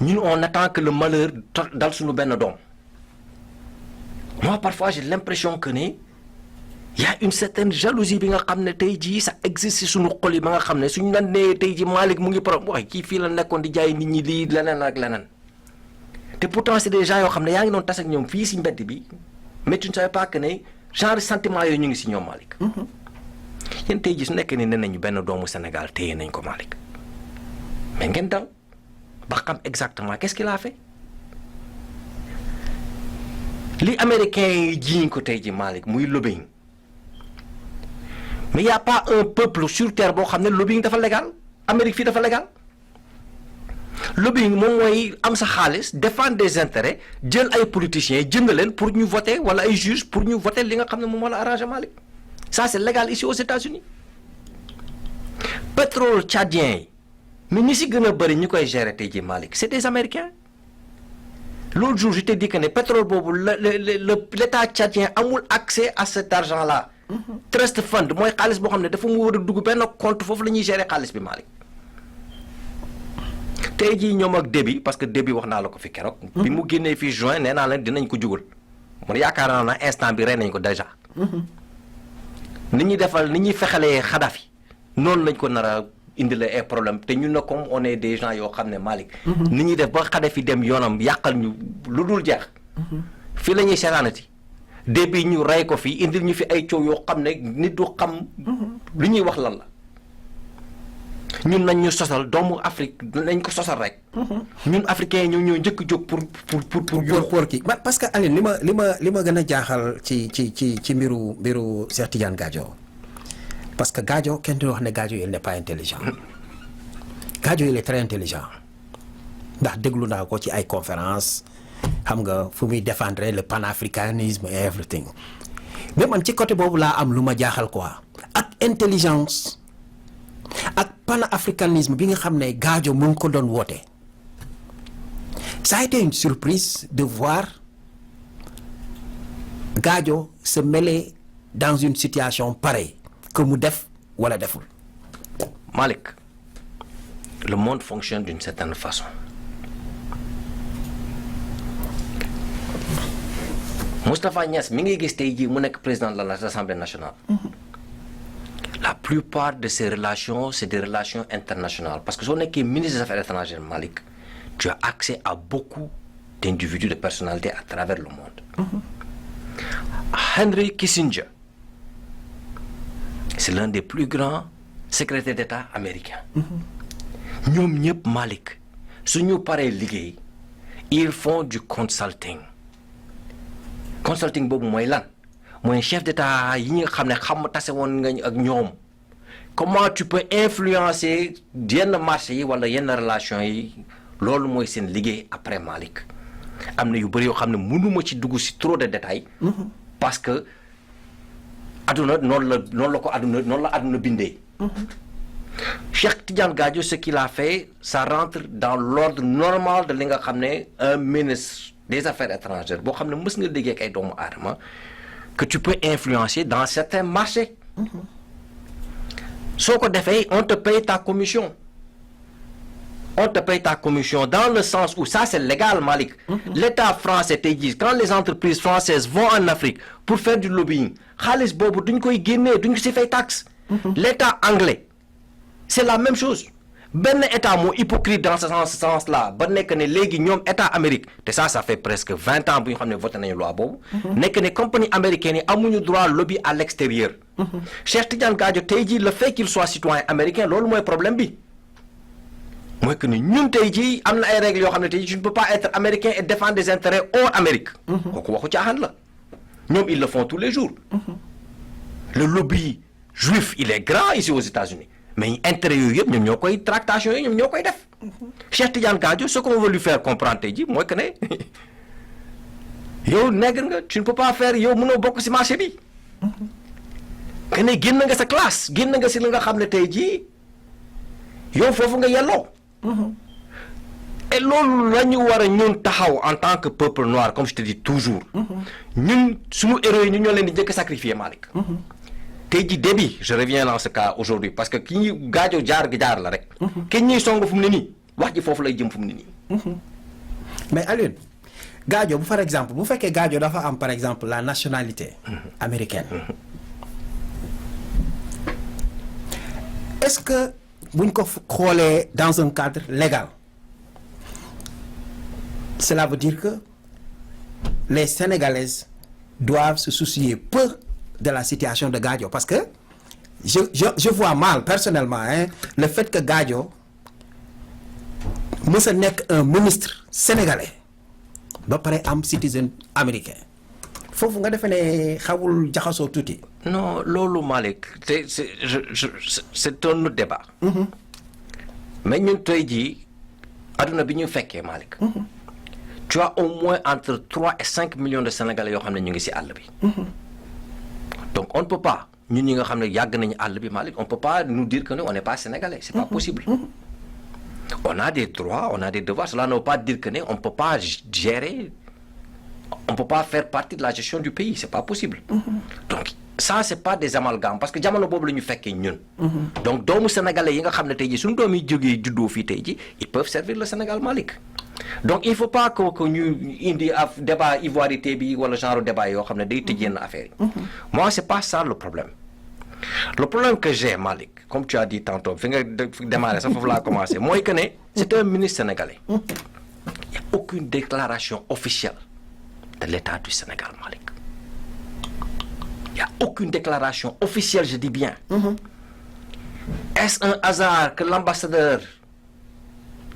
ñun on attend que le malheur dal suñu benn doom moi parfois j'ai l'impression que ne y a une certaine jalousie bi nga xam ne tey jii ça existe suñu xol yi ba nga xam ne suñu nan nee tey jii Malick mu ngi problème waaye kii fii la nekkoon di jaay nit ñi lii leneen ak leneen te pourtant c'est des gens yoo xam ne yaa ngi doon tas ak ñoom fii si mbedd bi mais tu ne savais pas que ne genre sentiment yooyu ñu ngi si ñoom Malick. yéen tey jii su nekkee ne nee nañu benn doomu Sénégal téye nañ ko Malick mais ngeen dal ba xam exactement qu'est-ce qu'il a fait li américains yi jiiñ ko tey jii Malick muy lobbying mais y a pas un peuple sur terre boo xam ne lobbying dafa légal Amérique fii dafa légal lobbying moom mooy am sa xaalis défendre des intérêts jël ay politiciens jënd leen pour ñu voter wala ay juges pour ñu voter li nga xam ne moom la arrangé Malick ça c'est légal ici aux États-Unis pétrole tchadien yi mais ñi si gën a bëri ñi koy gérer tey jii Malick c'est des Américains l'autre jour je t'ai dit que ne pétrole boobu l'état tchadien amul accès à cet argent là. Trust fund mooy xaalis boo xam ne dafa mu war a dugg benn compte foofu la ñuy gérer xaalis bi Malick tey jii ñoom ak débit parce que débit wax naa la ko fi keroog. bi mu génnee fii juin nee naa leen dinañ ko jugal man yaakaar naa ne instant bi rey nañ ko déjà. ni ñuy fexalee Kadhafi noonu lañ ko nar a indilee ay problème te ñun na comme on est des gens yoo xam ne Malick. ni ñuy def ba Kadhafi dem yoonam yàqal ñu lu dul jeex. fii la ñuy seetaanati débit ñu rey ko fii indil ñu fi ay coow yoo xam ne nit du xam. lu ñuy wax lan la. ñun nañ ñu sosal doomu Afrique nañ ko sosal rek. ñun africains ñoo ñoo njëkk jóg pour kii parce que Aline li ma gën a jaaxal ci mbiru Cheikh Tidiane Gadio parce que Gadio kenn du wax ne Gadio il n'est pas intelligent Gadio il est très intelligent ndax déglu naa ko ci ay conférences xam nga fu muy défendre le panafricanisme et everything mais man ci côté boobu laa am lu ma jaaxal quoi ak intelligence. ak panafricanisme bi nga xam ne Gadio mu ngi ko doon woote ça a été une surprise de voir Gadio se mêler dans une situation pareille que mu def wala deful. Malick le monde fonctionne d'une certaine façon Moustapha Niasse mi ngi gis tey jii mu nekk président de l'Assemblée nationale. La plupart de ces relations, c'est des relations internationales. Parce que si on est ministre des Affaires étrangères, Malick, tu as accès à beaucoup d'individus, de personnalités à travers le monde. Henry Kissinger, c'est l'un des plus grands secrétaires d'État américains. ñoom ñëpp Malick suñu paree liggéey ils font du consulting. Consulting boobu mooy lan. mooy chef d'état yi nga xam ne xam tase woon nga ak ñoom comment tu peux influencer yenn marché yi wala yenn relation yi loolu mooy seen liggéey après Malick am na yu bëri yoo xam ne mënuma ci dugg si trop de détails parce que adduna noonu la adduna bindee Cheikh Tidiane Gadio ce qu'il a fait ça rentre dans l'ordre normal de li nga xam ne un ministre des affaires étrangères boo xam ne mës nga déggee ak ay doomu aadama que tu peux influencer dans certains marchés. soo ko defee on te paye ta commission. On te paye ta commission dans le sens où ça c'est légal Malick. L'État français tey jii quand les entreprises françaises vont en Afrique pour faire du lobbying xaalis boobu duñ koy génnee duñ ko si fay taxe. L'État anglais c'est la même chose. benn état moo hypocrite dans ce sens là ba nekk ne léegi ñoom état Amérique te ça fait presque 20 ans bu ñu xam ne voté nañu loi boobu. nekk ne compagnie américaine yi amuñu droit lobby à l'extérieur. Cheikh Tidiane Gadio tey jii le fait qu'il soit citoyen américain loolu mooy problème bi mooy que ni ñun tey jii am na ay règles yoo xam ne tey jii tu ne peux pas être américain et défendre des intérêts hors Amérique. kooku waxu caaxaan la ñoom ils le font tous les jours. Le lobby juif il est grand ici aux États-Unis mais intérêt yooyu yëpp ñoom ñoo koy tractation yooyu ñoom ñoo koy def. Cheikh Tidiane Gadio ce qu'on veut lui faire comprendre tey jii mooy que ne yow nègre nga tu ne peux pas faire yow mënoo bokk ci marché bi. que ne génn nga sa classe génn nga ci li nga xam ne tey jii yow foofu nga yelloo. et loolu la ñu war a ñun taxaw en tant que peuple noir comme je te dis toujours. ñun suñu héros yi ñu ñoo leen di njëkk a sacrifier Malick. tey jii début je reviens dans ce cas aujourd'hui parce que ki ñuy Gadio jaar la rek. kenn ñuy song fu mu ne nii wax ji foofu lay jëm fu mu ne nii. mais Alioune Gadio bu par exemple bu fekkee Gadio dafa am par exemple la nationalité américaine. est-ce que buñ ko xoolee dans un cadre légal cela veut dire que les Sénégalaises doivent se soucier peu de la situation de Gadio parce que je vois mal personnellement le fait que Gadio mës a nekk un ministre sénégalais ba pare am citizen américain foofu nga defe ne xawul jaxasoo tuuti. non loolu Malick c'est un autre débat. mais ñun tey jii adduna bi ñu fekkee Malick. tu as au moins entre 3 et 5 millions de Sénégalais yoo xam ne ñu ngi ci àll bi. donc on ne peut pas ñun ñi nga xam ne yàgg nañu àll bi Malick on peut pas nous dire que on n'est pas sénégalais c'est pas possible. on a des droits on a des devoirs cela ne veut pas dire que on peut pas gérer on peut pas faire partie de la gestion du pays c'est pas possible. donc ça c'est pas des amalgames parce que jamono boobu la ñu fekkee ñun. donc doomu sénégalais yi nga xam ne tey jii suñu doom yi jógee juddoo fii tey jii ils peuvent servir le Sénégal Malick. donc il faut pas que ñu indi débat ivoirité bi wala genre débat yoo xam ne day tëj yenn affaire yi. moi c'est pas ça le problème. le problème que j'ai Malick comme tu as dit tantôt fi nga démarré sax foofu laa commencé mooy que ne c'est un ministre sénégalais. il y a aucune déclaration officielle de l'État du Sénégal Malick. il y a aucune déclaration officielle je dis bien. Est-ce un hasard que l'ambassadeur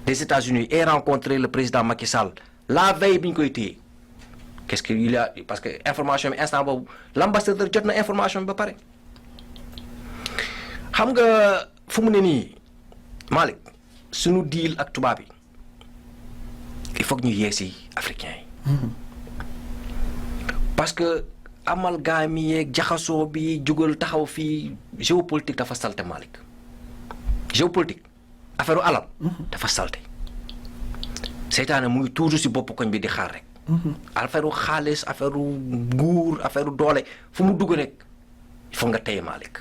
des États-Unis ait rencontré le président Macky Sall la veille bi ñu koy téye qu'est-ce qu'il a parce que information bi instant boobu l'ambassadeur jot na information bi ba pare. xam nga fu mu ne nii Malick suñu deal ak tubaab yi il faut que ñu yeesi africains yi. parce que amalgame yi yeeg jaxasoo bi jugal taxaw fii géopolitique dafa salte Malick géopolitique affaire alal. dafa salte seytaane mu ngi toujours ci bopp koñ bi di xaar rek. affaire xaalis affaire nguur affaire doole fu mu dugg rek il faut nga téye Malick.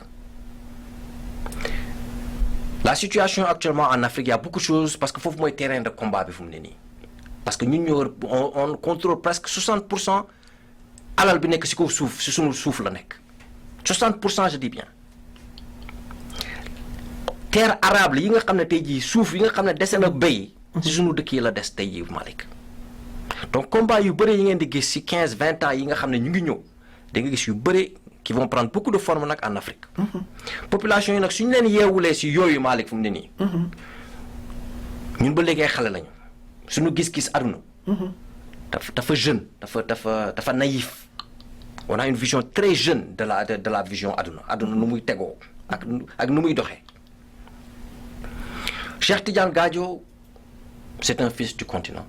la situation actuellement en Afrique il y a beaucoup de choses parce que foofu mooy terrain de combat bi fu mu ne nii parce que ñun ñoo on contrôle presque 60% alal bi nekk ci kaw suuf ci sunu suuf la nekk 60% je dis bien terre arable yi nga xam ne tey jii suuf yi nga xam ne dese na béy ci sunu dëkk yi la des tey jii Malick donc combat yu bëri yi ngeen di gis ci 15-20 ans yi nga xam ne ñu ngi ñëw da nga gis yu bëri qui vont prendre beaucoup de forme nag en Afrique. population yi nag suñu leen yeewulee ci yooyu Malick fu mu ne nii. ñun ba léegi xale lañu suñu gis-gis àdduna. dafa jeune dafa naïf. on a une vision très jeune de la vision àdduna nu muy tegoo ak nu muy doxee. Cheikh Tidiane Gadio c'est un fils du continent.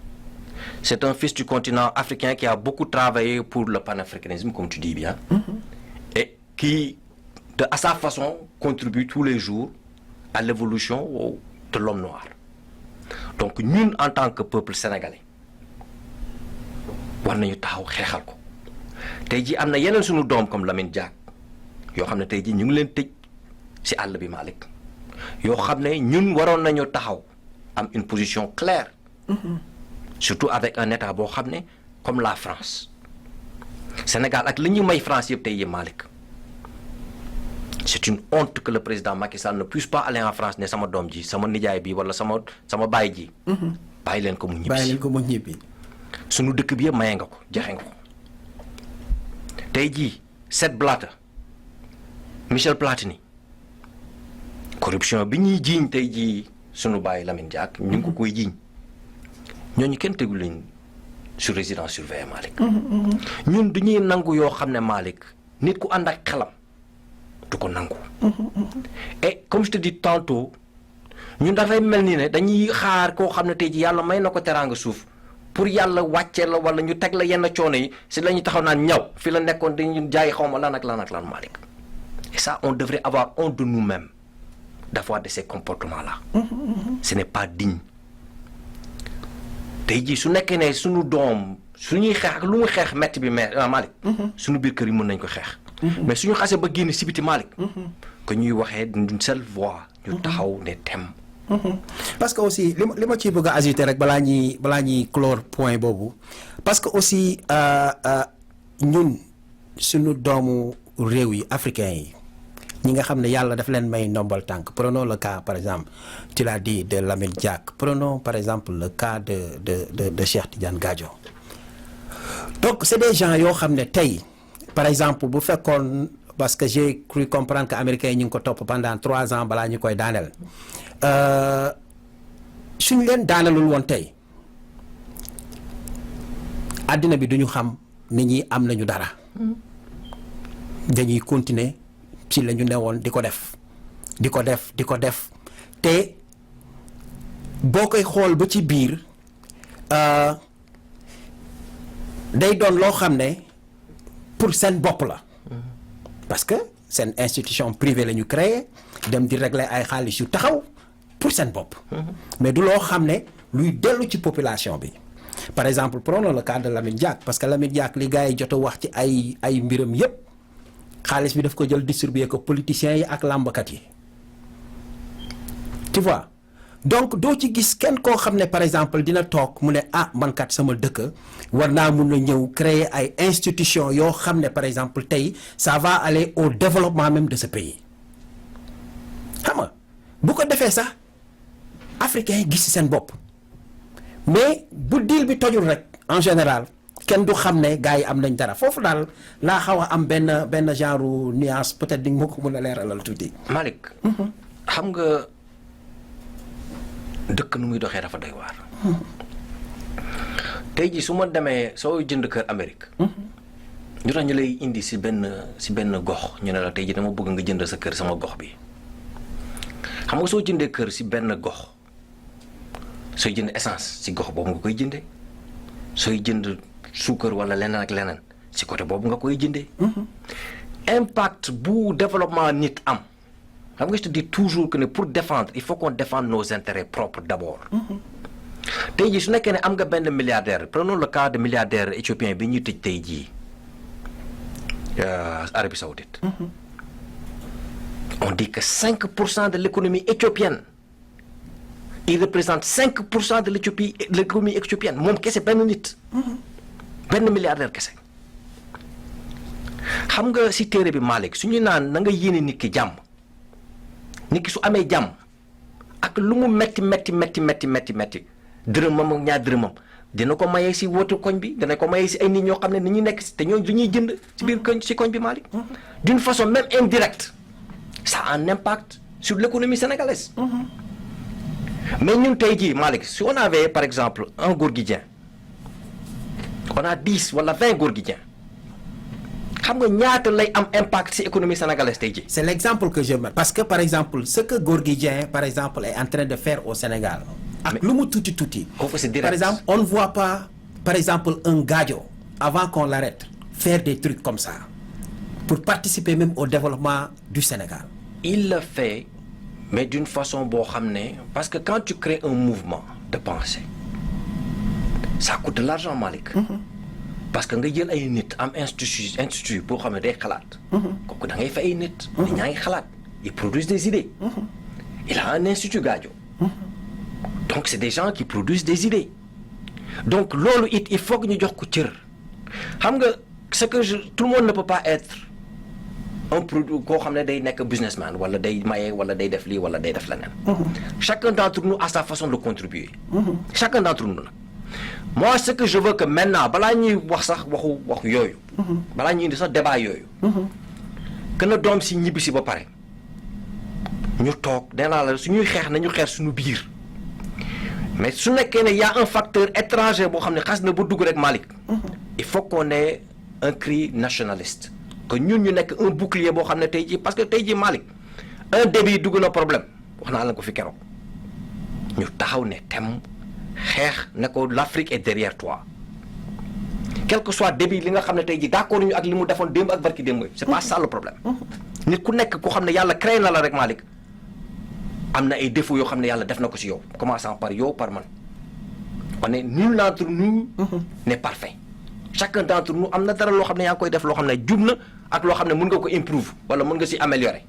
c'est un fils du continent africain qui a beaucoup travaillé pour le panafricanisme comme tu dis bien. et qui à sa façon contribue tous les jours à l'évolution de l'homme noir. donc ñun en tant que peuple sénégalais war nañu taxaw xeexal ko tey jii am na yeneen suñu doom comme Lamine Diack yoo xam ne tey jii ñu ngi leen tëj ci àll bi Malick yoo xam ne ñun waroon nañu taxaw am une position claire. surtout avec un état boo xam ne comme la France Sénégal ak li ñu may France yëpp tey yi Malick c'est une honte que le président Macky Sall ne puisse pas aller en France ne sama doom ji sama nijaay bi wala sama baay ji. bàyyi leen ko mu ñibbi. sunu dëkk bi yëpp maye nga ko joxe nga ko tey jii Sepp Blatter Michel Platini corruption bi ñuy jiiñ tey jii sunu baay Lamine Diack ñu ngi ko koy jiiñ ñooñu kenn tegu leen sur résidence surveillée Malick. ñun du ñuy nangu yoo xam ne Malick nit ku ànd ak xelam du ko nangu. et comme je te dis tantôt ñun dafay mel ni ne dañuy xaar koo xam ne tey jii yàlla may na ko teraanga suuf pour yàlla wàccee la wala ñu teg la yenn coono yi si la ñuy taxaw naan ñaw fi la nekkoon dañuy jaay xaw ma lan ak lan Malick. et ça on devrait avoir honte de nous-mêmes d'avoir de ces comportements là. ce n'est pas digne. tey jii su nekkee ne suñu doom suñuy xeex ak lu mu xeex metti bi Malick. suñu biir kër yi mën nañ ko xeex. mais suñu xasee ba génn si biti Malick. que ñuy waxee d'une seule voix. ñu taxaw ne tem. parce que aussi li ma ciy bëgg a ajouter rek balaa ñuy clore point boobu parce que aussi ñun suñu doomu réew yi africains yi ñi nga xam ne yàlla daf leen may ndombal tànk prenons le cas par exemple tu l'as dit de Lamine Diack prenons par exemple le cas de Cheikh Tidiane Gadio donc c'est des gens yoo xam ne tey par exemple bu fekkoon parce que j'ai cru comprendre que américains yi ñu ngi ko topp pendant 3 ans balaa ñu koy daaneel suñu leen daanelul woon tey àddina bi duñu xam nit ñi am nañu dara dañuy continuer ci la ñu newoon di ko def te boo koy xool ba ci biir day doon loo xam ne pour seen bopp la parce que seen institution privée la ñu créé dem di régler ay xaalis yu taxaw pour seen bopp mais du loo xam ne luy dellu ci population bi. Par exemple, prenons le cas de Lamine Diack parce que Lamine Diack li gars yi jot a wax ci ay mbiram yépp xaalis bi daf ko jël distribuer ko politiciens yi ak làmbakat yi tu vois donc doo ci gis kenn koo xam ne par exemple dina toog mu ne man kat sama dëkk war naa mun a ñëw créer ay institutions yoo xam ne par exemple tey ça va aller au développement même de ce pays xam nga bu ko defee sax africains yi gis ci seen bopp. mais bu deal bi tojul rek en général kenn du xam ne gars yi am nañ dara foofu daal laa xaw a am benn genre nuance peut-être di nga ma ko mën a leeralal tuuti. Malick. xam nga dëkk nu muy doxee dafa doy waar. tey jii su ma demee soo jënd kër Amérique. ñu tax ñu lay indi si benn gox ñu ne la tey jii dama bëgg nga jënd sa kër sama gox bi xam nga soo jëndee kër si benn gox. sooy jënd essence si gox boobu nga koy jëndee sooy jënd suukar wala leneen ak leneen si côté boobu nga koy jëndee. impact bu développement nit am xam nga je te dis toujours que ne pour défendre il faut qu'on défende nos intérêts propres d'abord. tey jii su nekkee ne am nga benn milliardaire prenons le cas de milliardaire éthiopien bi ñuy tëj tey jii Arabie Saoudite. On dit que 5% de l'économie éthiopienne. Il représente 5% de l'économie éthiopienne moom kese benn nit. benn milliardaire kese. xam nga si téere bi Malick su ñu naan na nga yéene nit ki jàmm nit ki su amee jàmm ak lu mu metti dërëmam ak ñaar dërëmam dina ko mayee si wóotu koñ bi dina ko mayee si ay nit ñoo xam ne ni ñuy nekk si te ñooñu lu ñuy jënd si biir koñ si koñ bi Malick. d'une façon même indirecte ça a un impact sur l'économie sénégalaise. Mais ñun tey jii Malick si on avait par exemple un Gorgui on a 10 wala 20 Gorgui xam nga ñaata lay am impact ci économie sénégalaise tey jii. C'est l'exemple que je mets parce que par exemple ce que Gorgui Dieng par exemple est en train de faire au Sénégal. ak lu mu tuuti. Par exemple on ne voit pas par exemple un Gadio avant qu'on l'arrête faire des trucs comme ça pour participer même au développement du Sénégal. Il le fait. Mais d'une façon boo xam ne parce que quand tu crées un mouvement de pensée ça coûte de l'argent Malick. parce que nga jël ay nit am institut boo xam ne day xalaat. kooku da ngay fay ay nit. nit ñaa ngi xalaat ils produisent des idées. il a un institut Gadio. donc c'est des gens qui produisent des idées. donc loolu il faut que ñu jox ko cër xam nga c'est que tout le monde ne peut pas être. un produit koo xam ne day nekk businessman wala day maye wala day def lii wala day def leneen. chacun d'entre nous a sa façon de contribuer. chacun d'entre nous nag moi ce que je veux que maintenant balaa ñuy wax sax waxu yooyu. balaa ñuy indi sax débat yooyu. que na doom si ñibbi si ba pare ñu toog danaa la suñuy xeex nañu xeex suñu biir mais su nekkee ne y a un facteur étranger boo xam ne xas na ba dugg rek Malick. il faut qu'on ait un cri nationaliste. que ñun ñu nekk un bouclier boo xam ne tey jii parce que tey jii Malick un débit dugg na problème wax naa la ko fi keroog ñu taxaw ne tem xeex ne ko l'Afrique est derrière toi quel que soit débit li nga xam ne tey jii d'accord ñu ak li mu defoon démb ak barki démb c'est pas ça le problème. nit ku nekk koo xam ne yàlla créé na la rek Malick am na ay défauts yoo xam ne yàlla def na ko ci yow commençant par yow par man on est nul d'entre nous n'est parfait. chacun d'entre nous am na dara loo xam ne yaa ngi koy def loo xam ne jub na ak loo xam ne mën nga ko improve wala mën nga si améliorer.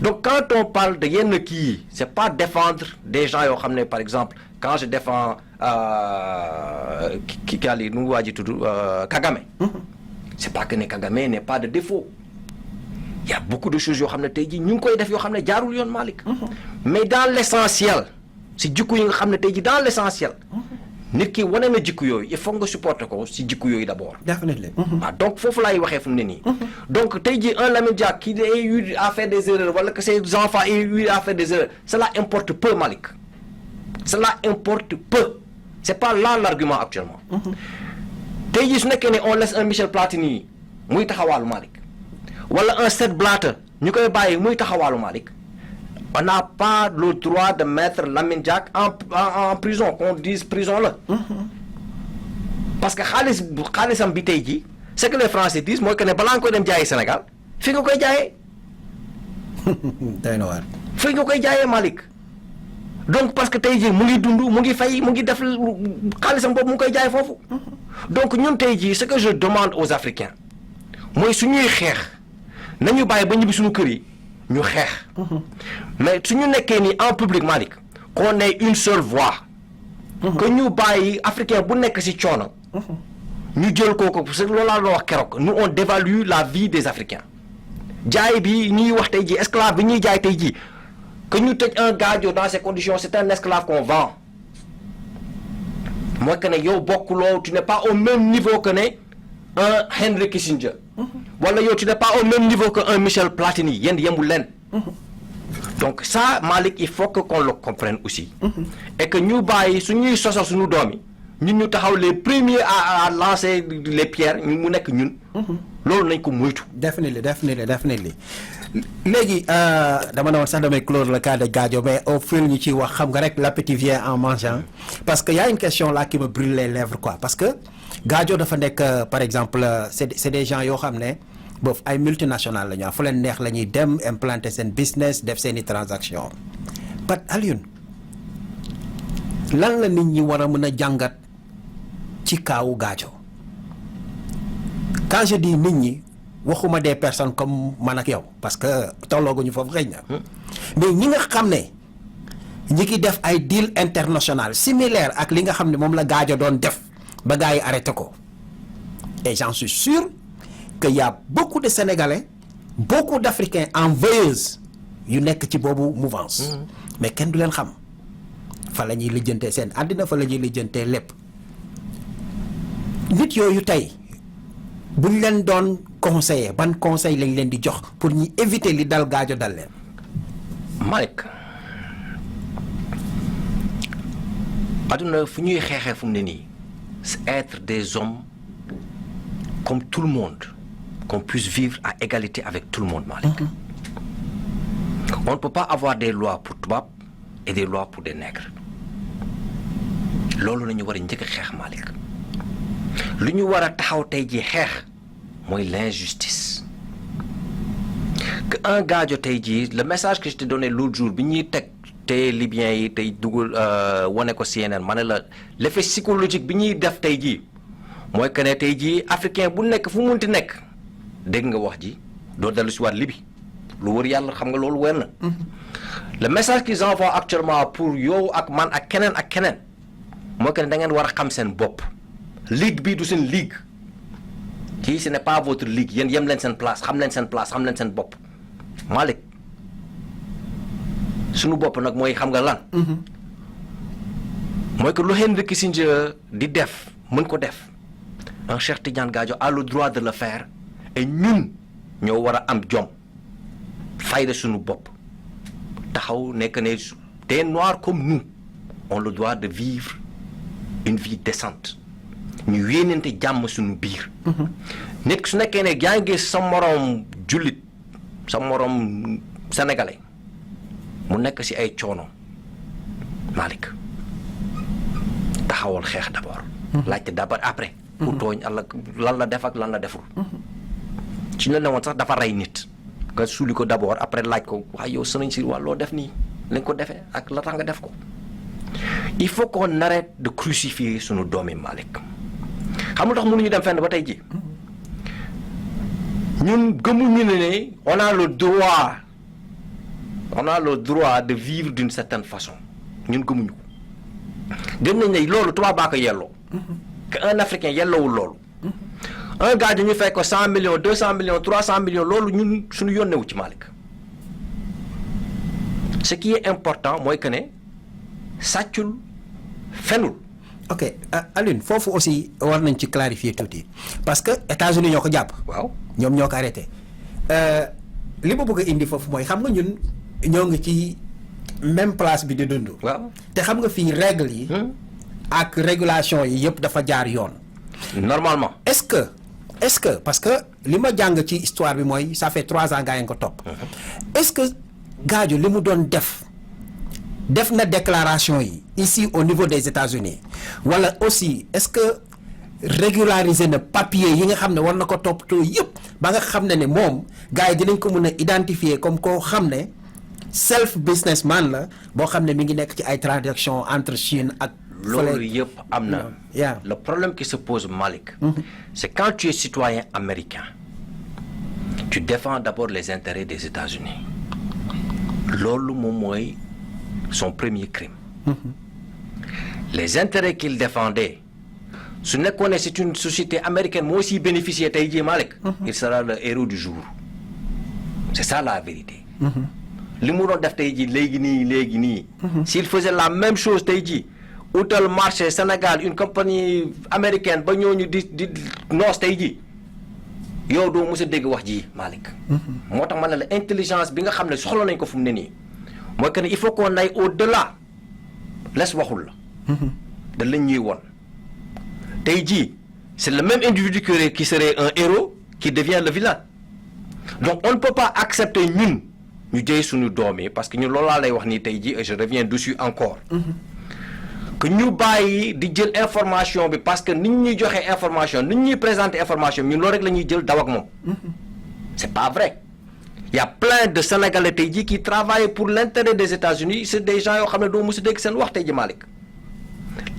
donc quand on parle de yenn kii c'est pas défendre des gens yoo xam ne par exemple quand je défends kii nu mu waa ji tudd Kagame. c'est pas que ne Kagame n'est pas de défaut. il y a beaucoup de choses yoo xam ne tey jii ñu ngi koy def yoo xam ne jaarul yoon Malick. mais dans l'essentiel si jikko yi nga xam ne tey jii dans l'essentiel. nit ki wane na jikko yooyu il faut nga supporter ko si jikko yooyu d'abord. Definitely. Donc foofu laay waxee fu mu ne nii. Donc tey jii un Lamine Diack qui a eu à faire des erreurs wala que ses enfants aient eu à faire des erreurs cela importe peu Malick. Cela importe peu. C'est pas là l'argument actuellement. tey jii su nekkee ne on laisse un Michel Platini muy taxawaalu Malick wala un Sepp Blatter ñu koy bàyyi muy taxawaalu Malick on n'a pas le droit de mettre Lamine Diack en prison qu'on dise prison la. Parce que xaalisam bi tey jii ce que les Français disent mooy que ne balaa nga koy dem jaayi Sénégal fi nga koy jaayee. day na waar. fi nga koy jaayee Malick. Donc parce que tey jii mu ngi dund mu ngi fay mu ngi def xaalisam boobu mu ngi koy jaay foofu. Donc ñun tey jii ce que je demande aux Africains mooy suñuy xeex nañu bàyyi ba ñibbi suñu kër yi ñu xeex. Mais suñu nekkee nii en public Malick qu'on ait une seule voix. Que ñu bàyyi africain bu nekk ci coono. ñu jël kooku parce que loolu laa doon wax keroog nous on dévalue la vie des Africains. jaay bi ñuy wax tey jii esclave bi ñuy jaay tey jii. Que ñu tëj un Gadio dans ces conditions c'est un esclave qu'on vend mooy que ne yow bokkuloo tu n'es pas au même niveau que ne un Henry Kissinger wala yow tu n'es pas au même niveau que un Michel Platini yéen yemul leen donc ça Malick il faut que qu'on le comprenne aussi et que ñu bàyyi suñuy sosal suñu doom yi ñun ñu taxaw les premiers à lancer les pierres ñu mu nekk ñun loolu nañ ko moytu. Definitely léegi dama ne woon sax damay clore le cas de Gadio mais au fil ñu ci wax xam nga rek l'appétit vient en mangeant parce que y a une question là qui me brûle les lèvres quoi parce que Gadio dafa nekk par exemple c'est des gens yoo xam ne boofu ay multinationales la ñu fu leen neex la ñuy dem implanter seen business def seeni transaction Pat Alioune lan la nit ñi war a mën a jàngat ci kaawu Gadio quand je dis nit ñi waxuma des personnes comme man ak yow parce que tollooguñu foofu xëy na mais ñi nga xam ne ñi ngi def ay deal international similaire ak li nga xam ne moom la Gadio doon def ba gars yi arrêté ko et j'en suis sûr que y a beaucoup de Sénégalais beaucoup d'Africains en veilleuse yu nekk ci boobu mouvance mais kenn du leen xam fa la ñuy lijjantee seen àddina fa la ñuy lijjantee lépp nit yooyu tey buñ leen doon conseiller ban conseil lañ leen di jox pour ñu éviter li dal Gadio dal leen. Malick adduna fu ñuy xeexee fu mu ne nii c'est être des hommes comme tout le monde qu'on puisse vivre à égalité avec tout le monde Malick. On ne peut pas avoir des lois pour tubaab et des lois pour des nègres loolu la ñu war a njëkk a xeex Malick lu ñu war a taxaw tey jii xeex mooy l'injustice que un Gadio tey jii le message que je t'ai donné l'autre jour bi ñuy teg te Libyens yi tey dugal wane ko CNN ma ne la l'effet psychologique bi ñuy def tey jii mooy que ne tey jii africain bu nekk fu munti nekk dégg nga wax ji doo dellu si waat Libye lu wër yàlla xam nga loolu wër na le message qu'ils envoient actuellement pour yow ak man ak keneen mooy que ne da ngeen war a xam seen bopp ligue bi du seen ligue kii ce n'est pas votre ligue yéen yem leen seen place xam leen seen place xam leen seen bopp Malick suñu bopp nag mooy xam nga lan mooy que lu Henry Kissinger di def mën ko def un Cheikh Tidiane Gadio a le droit de le faire et ñun ñoo war a am jom fayda suñu bopp taxaw nekk ne des noirs comme nous ont le droit de vivre une vie décente ñu yéenante jàmm suñu biir nit su nekkee ne yaa ngi sa moroom jullit sa moroom sénégalais mu nekk ci ay coono Malick taxawal xeex d'abord laajte d'abord après ku tooñ Allah lan la def ak lan la deful su ñu la ne woon sax dafa rey nit nga suuli ko d'abord après laaj ko waaye yow sënañ si wàll loo def nii lañ ko defee ak la tax nga def ko il faut qu'on arrête de crucifier suñu doomi Malick xam nga tax mënuñu dem fenn ba tey ji ñun gëmuñu ne on a le droit de vivre d'une certaine façon ñun gëmuñu ko gëm nañ ne loolu tubaab baa ko yelloo que un africain yelloowul loolu un gars dañu fay ko 100 millions 200 millions 300 millions loolu ñun suñu yónnewu ci Malick ce qui est important mooy que ne sàccul fenul ok Alioune foofu aussi war nañ ci clarifier tuuti parce que États-Unis ñoo ko jàpp. waaw ñoom ñoo ko arrêté li ma bëgg a indi foofu mooy xam nga ñun ñoo ngi ci même place bi di dund. waaw te xam nga fii règle yi. ak régulation yi yëpp dafa jaar yoon. normalement. est-ce que parce que li ma jàng ci histoire bi mooy ça fait 3 ans gaa yi nga ko topp. est-ce que Gadio li mu doon def na déclaration yi ici au niveau des États-Unis wala aussi est-ce que régulariser na papier yi nga xam ne war na ko toppatoo yëpp ba nga xam ne moom gars yi dinañ ko mën a identifier comme koo xam ne self businessman la boo xam ne mi ngi nekk ci ay transactions entre Chine ak. loolu yëpp am na. Yeah. Le problème qui se pose, Malik, c'est quand tu es citoyen américain, tu défends d'abord les intérêts des États-Unis. Loolu moom mooy son premier crime. Les intérêts qu'il défendait, su nekkoon ne c'est une société américaine moo aussi bénéficier tey jii Malik, il sera le héros du jour. C'est ça la vérité. li mu doon def tey jii léegi nii. S'il faisait la même chose tey jii. utal marché Sénégal une compagnie américaine ba ñooñu di noos tey ji yow doo mos a dégg wax ji Malick. moo tax ma ne la intelligence bi nga xam ne soxla nañ ko fu mu ne nii mooy que ne il faut qu'on aille au-delà les waxul la. da lañ ñuy won tey jii c'est le même individu qui serait un héros qui devient le vilain donc on ne peut pas accepter ñun ñu jëy suñu doom yi parce que ñun loolu laa lay wax nii tey jii et je reviens dessus encore. que ñu bàyyi di jël information bi parce que nit ñuy joxe information nit ñuy présenter information ñun loolu rek la ñuy jël daw ak moom. C'est pas vrai. Il y a plein de Sénégalais tey jii qui travaillent pour l'intérêt des États-Unis c'est des gens yoo xam ne doo mos a dégg seen wax tey jii Malick.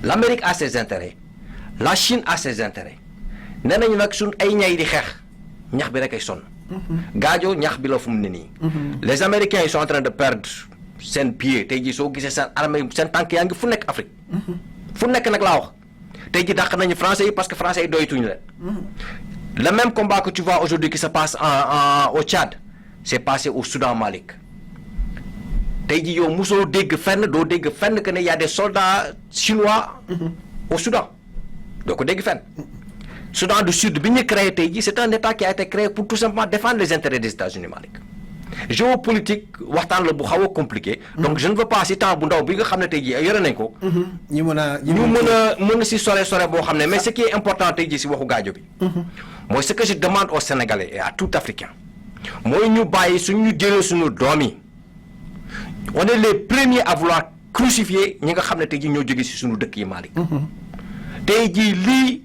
L'Amérique a ses intérêts la Chine a ses intérêts nee nañu nag suñ ay ñay di xeex ñax bi rek ay sonn. Gadio ñax bi la fu mu ne nii. Les Américains ils sont en train de perdre. seen pied tey jii soo gisee seen armée seen tànk yaa ngi fu nekk Afrique. fu nekk nag laa wax tey jii dàq nañu français yi parce que français yi doytuñu leen. le même combat que tu vois aujourd'hui qui se passe au Tchad c'est passé au Soudan Malick tey jii yow mosoo dégg doo dégg fenn que ne y a des soldats chinois. au Soudan doo ko dégg fenn. Soudan du Sud bi ñu créé tey jii c'est un état qui a été créé pour tout simplement défendre les intérêts des États-Unis Malick. géopolitique waxtaan la bu xaw a compliqué. donc je ne veux pas si temps bu ndaw bi nga xam ne tey jii yore nañ ko. ñu mën a si sore boo xam ne mais ce qui est important tey jii si waxu Gadio bi. mooy ce que je demande aux Sénégalais et à tout Africain. mooy ñu bàyyi suñu jëlee suñu doom yi on est les premiers à vouloir crucifier ñi nga xam ne tey jii ñoo jóge si suñu dëkk yi Malick. tey jii lii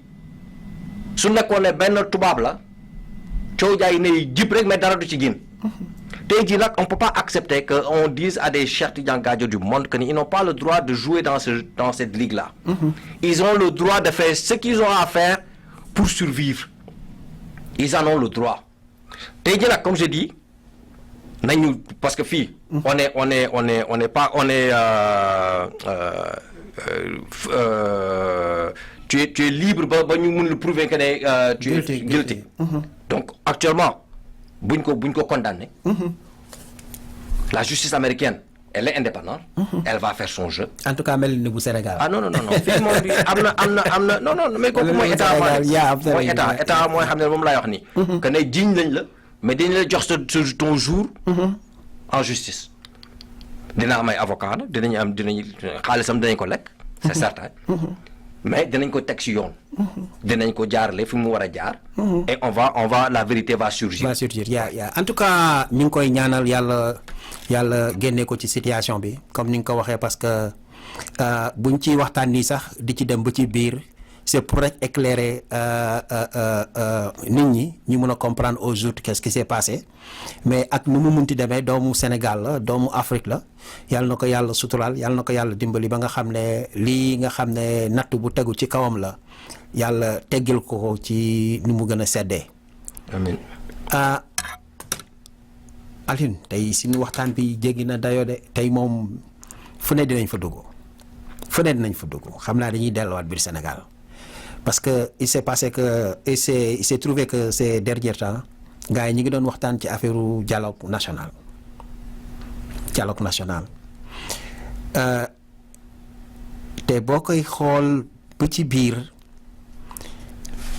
su nekkoon ne benn tubaab la coow jaay ne jib rek mais dara du ci génn. tey jii nag on peut pas accepter que on dise à des Cheikh Tidiane Gadio du monde que ils n'ont pas le droit de jouer dans cette ligue là. Ils ont le droit de faire ce qu'ils ont à faire pour survivre. Ils en ont le droit. tey jii nag comme je dis nañu parce que fii. Tu es libre ba ñu mun le prouver que ne tu es guilty. Donc actuellement. buñ ko condamné. La justice américaine elle est indépendante. Elle va faire son jeu. en tout cas mel ni bu Sénégal. ah non fii moom bi am na non mais kooku mooy état mooy état mooy xam ne moom laay wax nii. que ne jiiñ lañ la mais dañ la jox ton jour. en justice. dina am ay avocat nag dinañ xaalisam dinañ ko lekk. c'est certain. mais dinañ ko teg ci yoon. dinañ ko jaarale fi mu war a jaar. et on va la vérité va surgir. yaa en tout cas ñu ngi koy ñaanal yàlla génne ko ci situation bi comme ni nga ko waxee parce que buñ ci waxtaan nii sax di ci dem ba ci biir c'est pour rek éclairer nit ñi ñu mën a comprendre au jour qu'est-ce qui s'est passé mais ak nu mu munti demee doomu Sénégal la doomu Afrique la yàlla na ko yàlla suturaal yàlla na ko yàlla dimbali ba nga xam ne lii nga xam ne natt bu tegu ci kawam la yàlla teggil ko ci nu mu gën a seddee. amiin. Alioune tey suñu waxtaan bi jéggi na dayoo de tey moom fu ne dinañ fa dugg xam naa dañuy delluwaat biir Sénégal parce que il s'est passé que il s'est trouvé que ces derniers temps gars yi ñu ngi doon waxtaan ci affaire dialogue national te boo koy xool ba ci biir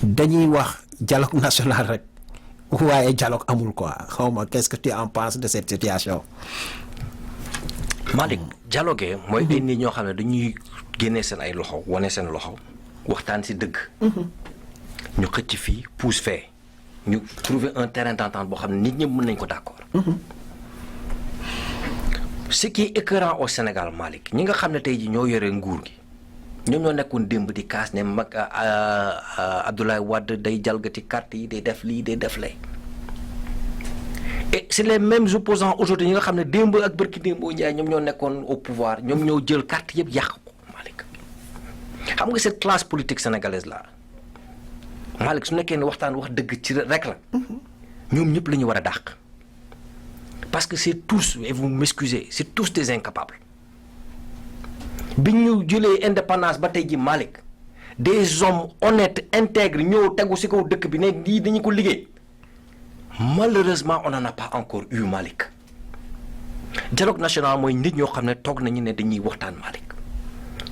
dañuy wax dialogue national rek waaye dialogue amul quoi xawma qu'est-ce que tu en penses de cette situation. Malick dialogue mooy ay nit ñoo xam ne dañuy génnee seen ay loxo wane seen loxo waxtaan ci dëgg. ñu xëcc fii pousse fee ñu trouver un terrain d'entente boo xam ne nit ñëpp mën nañ ko d'accord. ce qui est écœurant au Sénégal Malick ñi nga xam ne tey ji ñoo yore nguur gi ñoom ñoo nekkoon démb di kaas ne mag Abdoulaye Wade day jalgati carte yi day def lii day def lay et c'est les mêmes opposants aujourd'hui ñi nga xam ne démb ak bërki démb Ndiaye ñoom ñoo nekkoon au pouvoir ñoom ñoo jël carte yëpp yàq ko Malick xam nga cette classe politique sénégalaise là Malick su nekkee ne waxtaan wax dëgg ci rek la ñoom ñëpp la ñu war a dàq parce que c'est tous et vous m'excusez c'est tous des incapables bi ñu jëlee indépendance ba tey ji Malick des hommes honnêtes intègres ñëw tegu ci kaw dëkk bi ne lii dañu ko liggéey malheureusement on n'en a pas encore eu Malick dialogue national mooy nit ñoo xam ne toog nañu ne dañuy waxtaan Malick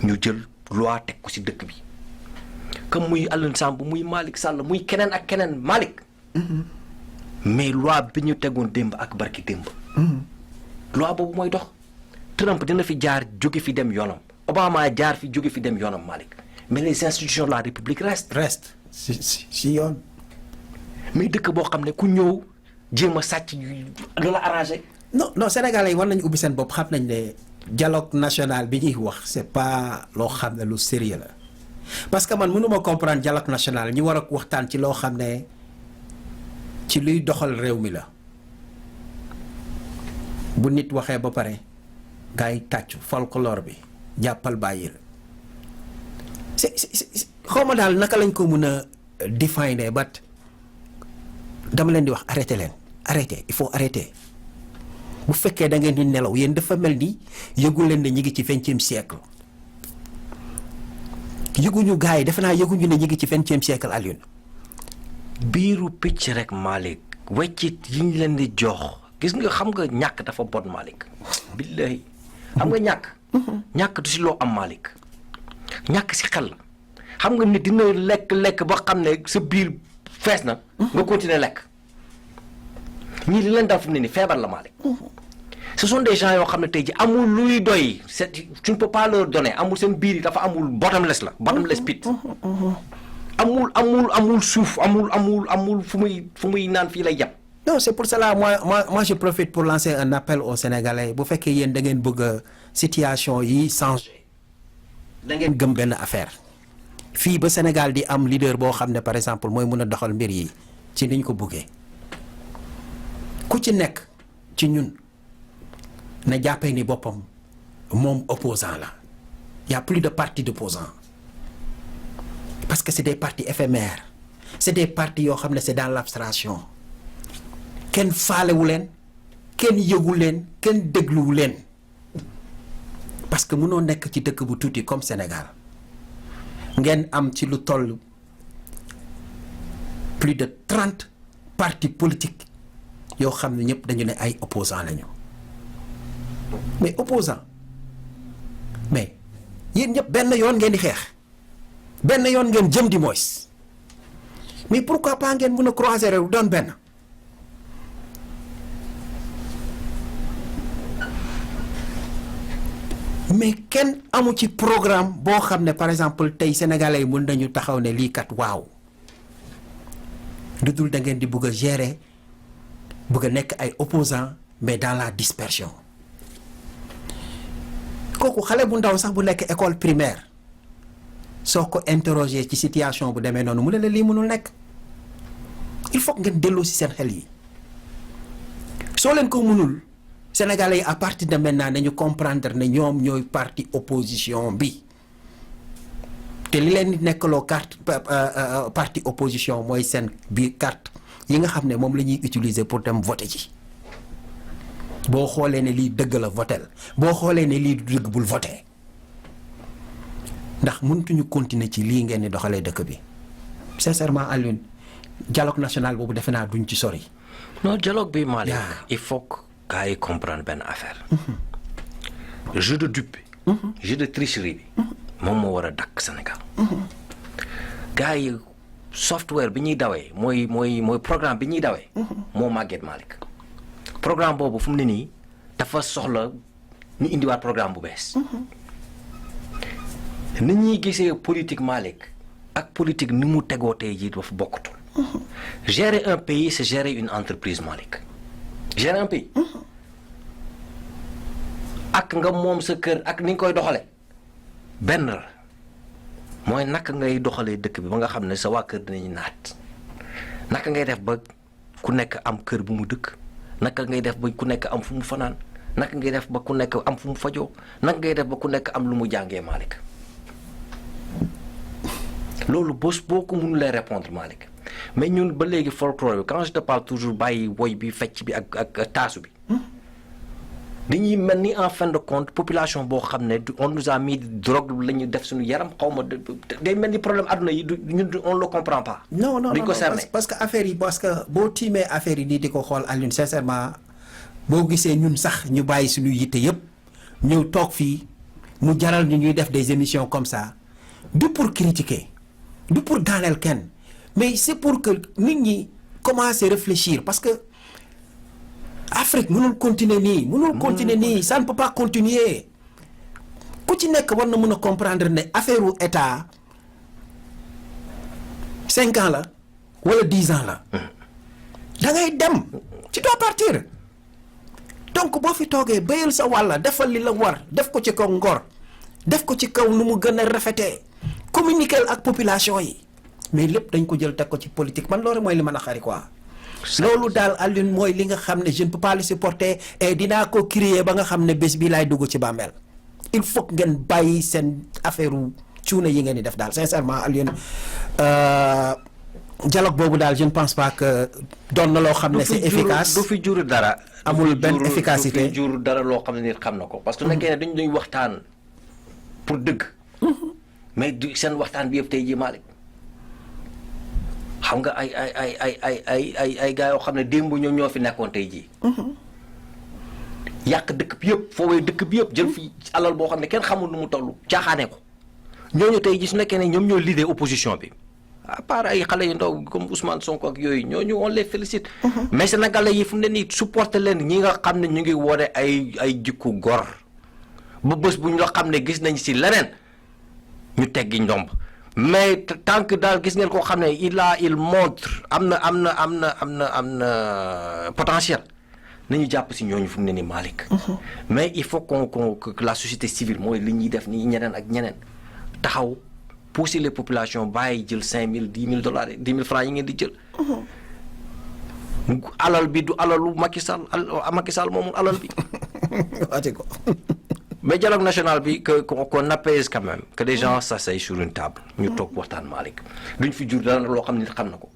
ñu jël loi teg ko ci dëkk bi comme muy Alioune Samb muy Malick Sall muy keneen ak keneen Malick mais loi bi ñu tegoon démb ak barki démb loi boobu mooy dox Trump dina fi jaar jóge fi dem yoonam Obama jaar fi jóge fi dem yoonam Malick mais les institutions de la République restent si yoon. mais dëkk boo xam ne ku ñëw jéem a sàcc lu la arrangé. non Sénégalais yi war nañu ubbi seen bopp xam nañ ne dialogue national bi ñuy wax c'est pas loo xam ne lu sérieux la parce que man mënuma comprendre dialogue national ñu war a waxtaan ci loo xam ne ci luy doxal réew mi la bu nit waxee ba pare gars yi tàccu folklore bi jàppal bàyyil c'est xaw ma daal naka lañ ko mën a définir bat dama leen di wax arrêtez il faut arrêter bu fekkee da ngeen di nelaw yéen dafa mel ni yëgu leen ne ñu ngi ci 20e siècle yëguñu gars yi defe naa yëguñu ne ñu ngi ci 20e siècle Alioune. biiru picc rek Malick weccit yi ñu leen di jox gis nga xam nga ñàkk dafa bon Malick billahi xam nga ñàkk du si loo am Malick ñàkk si xel la xam nga nit dina lekk ba xam ne sa biir fees na nga continuer lekk ñii li leen dal fi mu ne ni feebar la Malick ce sont des gens yoo xam ne tey ji amul luy doy tu ne peux pas leur donner amul seen biir yi dafa amul bottomless pit amul suuf amul fu muy naan fii lay jàpp. non c'est pour cela moi je profite pour lancer un appel aux Sénégalais bu fekkee yéen da ngeen bëgg a situation yi changer da ngeen gëm benn affaire fii ba Sénégal di am leader boo xam ne par exemple mooy mën a doxal mbir yi ci niñ ko bëggee ku ci nekk ci ñun na jàppee ni boppam moom opposant la y a plus de parti d'opposant parce que c'est des partis éphémères c'est des partis yoo xam ne c'est dans l'abstraction kenn faalewu leen kenn yëgu leen kenn dégluwu leen parce que mënoo nekk ci dëkk bu tuuti comme Sénégal ngeen am ci lu toll plus de 30 partis politiques yoo xam ne ñëpp dañu ne ay opposants lañu mais opposant mais yéen ñëpp benn yoon ngeen di xeex benn yoon ngeen jëm di mois mais pourquoi pas ngeen mën a croiser rek doon benn mais kenn amu ci programme boo xam ne par exemple tey sénégalais yi mën nañu taxaw ne lii kat waaw lu dul da ngeen di bëgg a gérer bëgg a nekk ay opposants mais dans la dispersion kooku xale bu ndaw sax bu nekk école primaire soo ko interroger ci situation bu demee noonu mu ne la lii mënul nekk il faut ngeen delloo ci seen xel yi soo leen ko mënul Sénégalais yi à partir de maintenant nañu comprendre ne ñoom ñooy parti opposition bi te li leen di nekkaloo carte parti opposition mooy seen biir carte yi nga xam ne moom la ñuy utiliser pour dem voter ci boo xoolee ne lii dëgg la votel boo xoolee ne lii du dëgg bul voter ndax mëntuñu continuer ci lii ngeen di doxalee dëkk bi sincèrement Alioune dialogue national boobu defe naa duñ ci sori. non dialogue bi Malick il faut que gars yi comprendre benn affaire. jeu de dupe bi. jeu de tricherie bi. moom moo war a dakk Sénégal. gars yi software bi ñuy dawee mooy programme bi ñuy dawee. moo màgget Malick. programme boobu fu mu ne nii dafa soxla ñu indiwaat programme bu bees. ni ñuy gisee politique Malick ak politique ni mu tegoo tey jii dafa bokkatul. gérer un pays c'est gérer une entreprise Malick. gérer un pays. ak nga moom sa kër ak ni nga koy doxale benn la mooy naka ngay doxalee dëkk bi ba nga xam ne sa waa kër dinañu naat naka ngay def ba ku nekk am kër bu mu dëkk naka ngay def ba ku nekk am fu mu fanaan naka ngay def ba ku nekk am fu mu fajoo naka ngay def ba ku nekk am lu mu jàngee Malick loolu boo ko mënulee répondre Malick mais ñun ba léegi folklore bi quand je te parle toujours bàyyi woy bi fecc bi ak taasu bi dañuy mel ni en fin de compte population boo xam ne on nous a mis drogue la ñu def suñu yaram xaw ma day mel ni problème adduna yi ñun on le comprend pas. non duñ ko cerner parce que affaire yi parce que boo tiimee affaire yi nii di ko xool Alioune sincèrement boo gisee ñun sax ñu bàyyi suñu yitte yëpp ñëw toog fii mu jaral ñu ñuy def des émissions comme ça du pour critiquer du pour daaneel kenn mais c'est pour que nit ñi commencer réfléchir parce que. Afrique mënul continuer nii ça ne peut pas continuer ku ci nekk war na mën a comprendre ne affaire u état 5 ans la wala 10 ans la da ngay dem tu dois partir donc boo fi toogee béyal sa wàlla defal li la war def ko ci kaw ngor def ko ci kaw nu mu gën a rafetee communiquer ak population yi mais lépp dañ ko jël teg ko ci politique man loolu mooy li mën a xari quoi. loolu daal Alioune mooy li nga xam ne je ne peux pas le supporter et dinaa ko crier ba nga xam ne bés bi laay dugg ci bàmmeel il faut que ngeen bàyyi seen affaire cuune yi ngeen di def daal sincèrement Alioune dialogue boobu daal je ne pense pas que doon na loo xam ne c'est efficace du fi jur dara. amul benn efficacité du fi jur dara loo xam ne nit xam na ko. parce que nekkee ne dañu waxtaan pour dëgg. mais du seen waxtaan bi yëpp tey jii Malick xam nga ay gars yoo xam ne démb ñoom ñoo fi nekkoon tey jii. yàq dëkk bi yëpp foowee dëkk bi yëpp jël fi alal boo xam ne kenn xamul nu mu toll caaxaane ko ñooñu tey jii su nekkee ne ñoom ñoo leader opposition bi à part ay xale yu ndaw comme Ousmane Sonko ak yooyu ñooñu on les félicite. mais Sénégalais yi fu mu ne nii supporter leen ñi nga xam ne ñu ngi wone ay jikku gor ba bés bu ñu la xam ne gis nañ si leneen ñu teggi ndomb. mais tant que daal gis ngeen koo xam ne il montre am na potentiel nañu jàpp si ñooñu fu mu ne nii Malick. mais il faut que la société civile mooy li ñuy def nii ñeneen ak ñeneen taxaw pousser les populations bàyyi jël 5000 $10 000 10 000 francs yi ngeen di jël. alal bi du alalu Macky Sall moomul alal bi. waate ko. mais dialogue national bi qu'on apaise quand même que des gens s'asseyent sur une table ñu toog waxtaan Malick duñ fi jur dara loo xam ne xam na ko.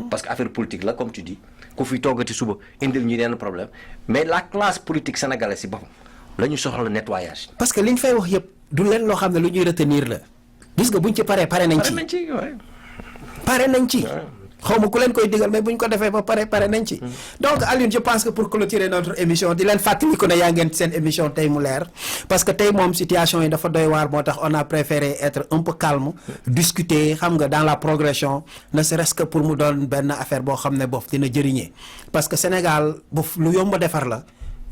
parce que affaire politique la comme tu dis ku fi toogati suba indil ñu yenn problème mais la classe politique sénégalaise si boppam la ñu soxla nettoyage. parce que liñ fay wax yëpp du leen loo xam ne lu ñuy retenir la gis nga buñ ci pare nañ ci. pare nañ ci. xaw ma ku leen koy digal mais bu ñu ko defee ba pare nañ ci. donc Alioune je pense que pour clôturer notre émission di leen fàttali ko ne yaa ngeen seen émission tey mu leer parce que tey moom situation yi dafa doy waar moo tax on a préféré être un peu calme discuter xam nga dans la progression ne serait-ce que pour mu doon benn affaire boo xam ne boof dina jëriñee parce que Sénégal boof lu yomba defar la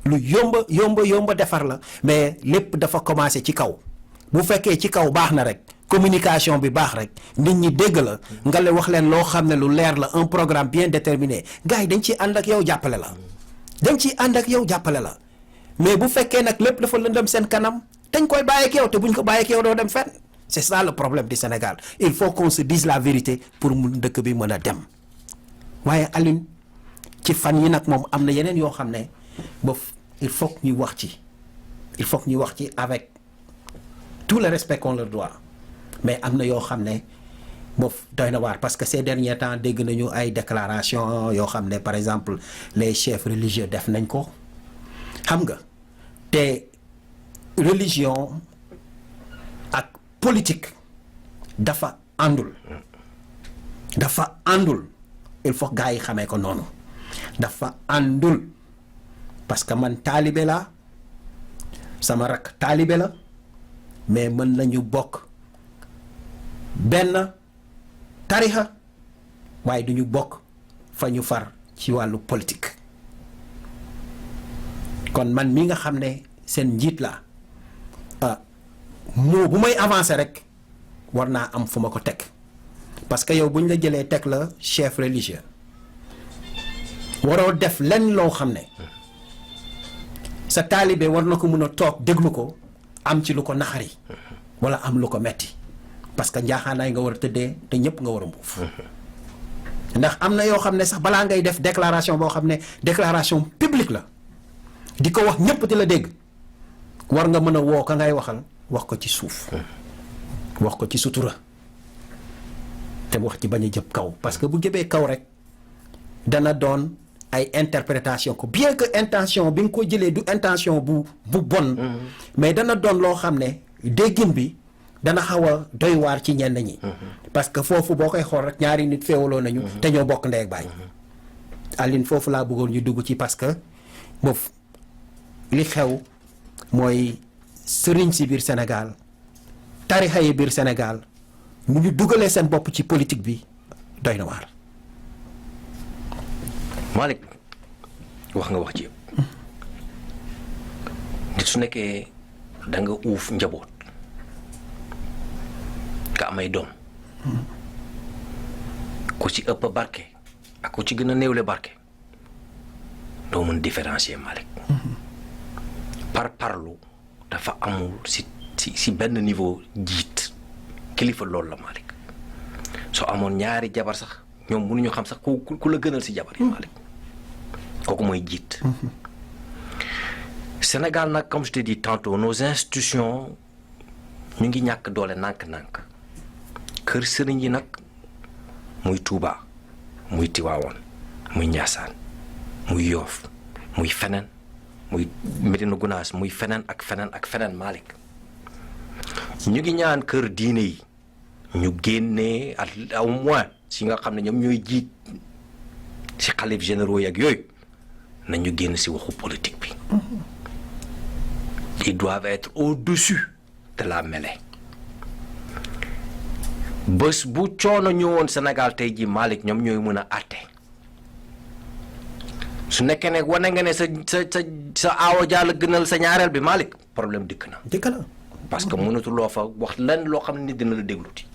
lu yomba defar la mais lépp dafa commencé ci kaw bu fekkee ci kaw baax na rek. communication bi baax rek nit ñi dégg la nga leen wax leen loo xam ne lu leer la un programme bien déterminé gars yi dañ ciy ànd ak yow jàppale la mais bu fekkee nag lépp dafa lëndëm seen kanam dañ koy bàyyi ak yow te buñ ko bàyyi ak yow doo dem fenn c'est ça le problème du Sénégal il faut qu'on se dise la vérité pour mu dëkk bi mën a dem waaye Alioune ci fan yi nag moom am na yeneen yoo xam ne boof il faut que ñuy wax ci avec tout le respect qu'on leur doit mais am na yoo xam ne boof doy na waar parce que ces derniers temps dégg nañu ay déclaration yoo xam ne par exemple les chefs religieux def nañ ko xam nga te religion ak politique dafa àndul il faut gars yi xamee ko noonu dafa àndul parce que man taalibe la sama rak taalibe la mais mën nañu bokk benn tarixa waaye du ñu bokk fa ñu far ci wàllu politique kon man mi nga xam ne seen njiit la moo bu may avancer rek war naa am fu ma ko teg parce que yow bu ñu la jëlee teg la chef religieux waroo def lenn loo xam ne sa taalibe war na ko mun a toog déglu ko am ci lu ko naxari wala am lu ko metti parce que njaaxaanaay nga war a tëddee te ñëpp nga war a mbuuf ndax am na yoo xam ne sax balaa ngay def déclaration boo xam ne déclaration publique la di ko wax ñëpp di la dégg war nga mën a woo ka ngay waxal wax ko ci suuf wax ko ci sutura te wax ci bañ a jëb kaw parce que bu jëbee kaw rek dana doon ay interprétation ko bien que intention bi nga ko jëlee du intention bu bon mais dana doon loo xam ne déggin bi dana xaw a doy waar ci ñenn ñi parce que foofu boo koy xool rek ñaari nit féewaloo nañu te ñoo bokk ndey ak baay Aline foofu laa bëggoon ñu dugg ci parce que boofu li xew mooy sëriñ si biir Sénégal tarixa yi biir Sénégal mu ñu dugalee seen bopp ci politique bi doy na waar. Malick wax nga wax ci yëpp nit su nekkee da nga uuf njaboot nga amay doom ku ci ëpp barke ak ku ci gën a néewle barke doo mën différencier Malick parlu dafa amul si benn niveau jiit kilifa loolu la Malick soo amoon ñaari jabar sax ñoom mënuñu xam sax ku la gënal si jabar yi Malick kooku mooy jiit Sénégal nag comme je te dis tantôt nos institutions ñu ngi ñàkk doole nànk-nànk kër sëriñ yi nag muy Touba muy Tiwaawoon muy Njaasaan muy Yoof muy feneen muy Medina Gunaas muy feneen ak feneen Malick ñu ngi ñaan kër diine yi ñu génnee au moins si nga xam ne ñoom ñooy jiit si xalif généraux yeeg yooyu nañu génn si waxu politique bi ils doivent être au-dessus de la mêlée bés bu coono ñëwoon Sénégal tey jii Malick ñoom ñooy mën a àtte su nekkee ne wane nga ne sa aawo jaal gënal sa ñaareel bi Malick problème dikk na parce que mënatuloo fa wax lenn loo xam ne nit dina la dégluti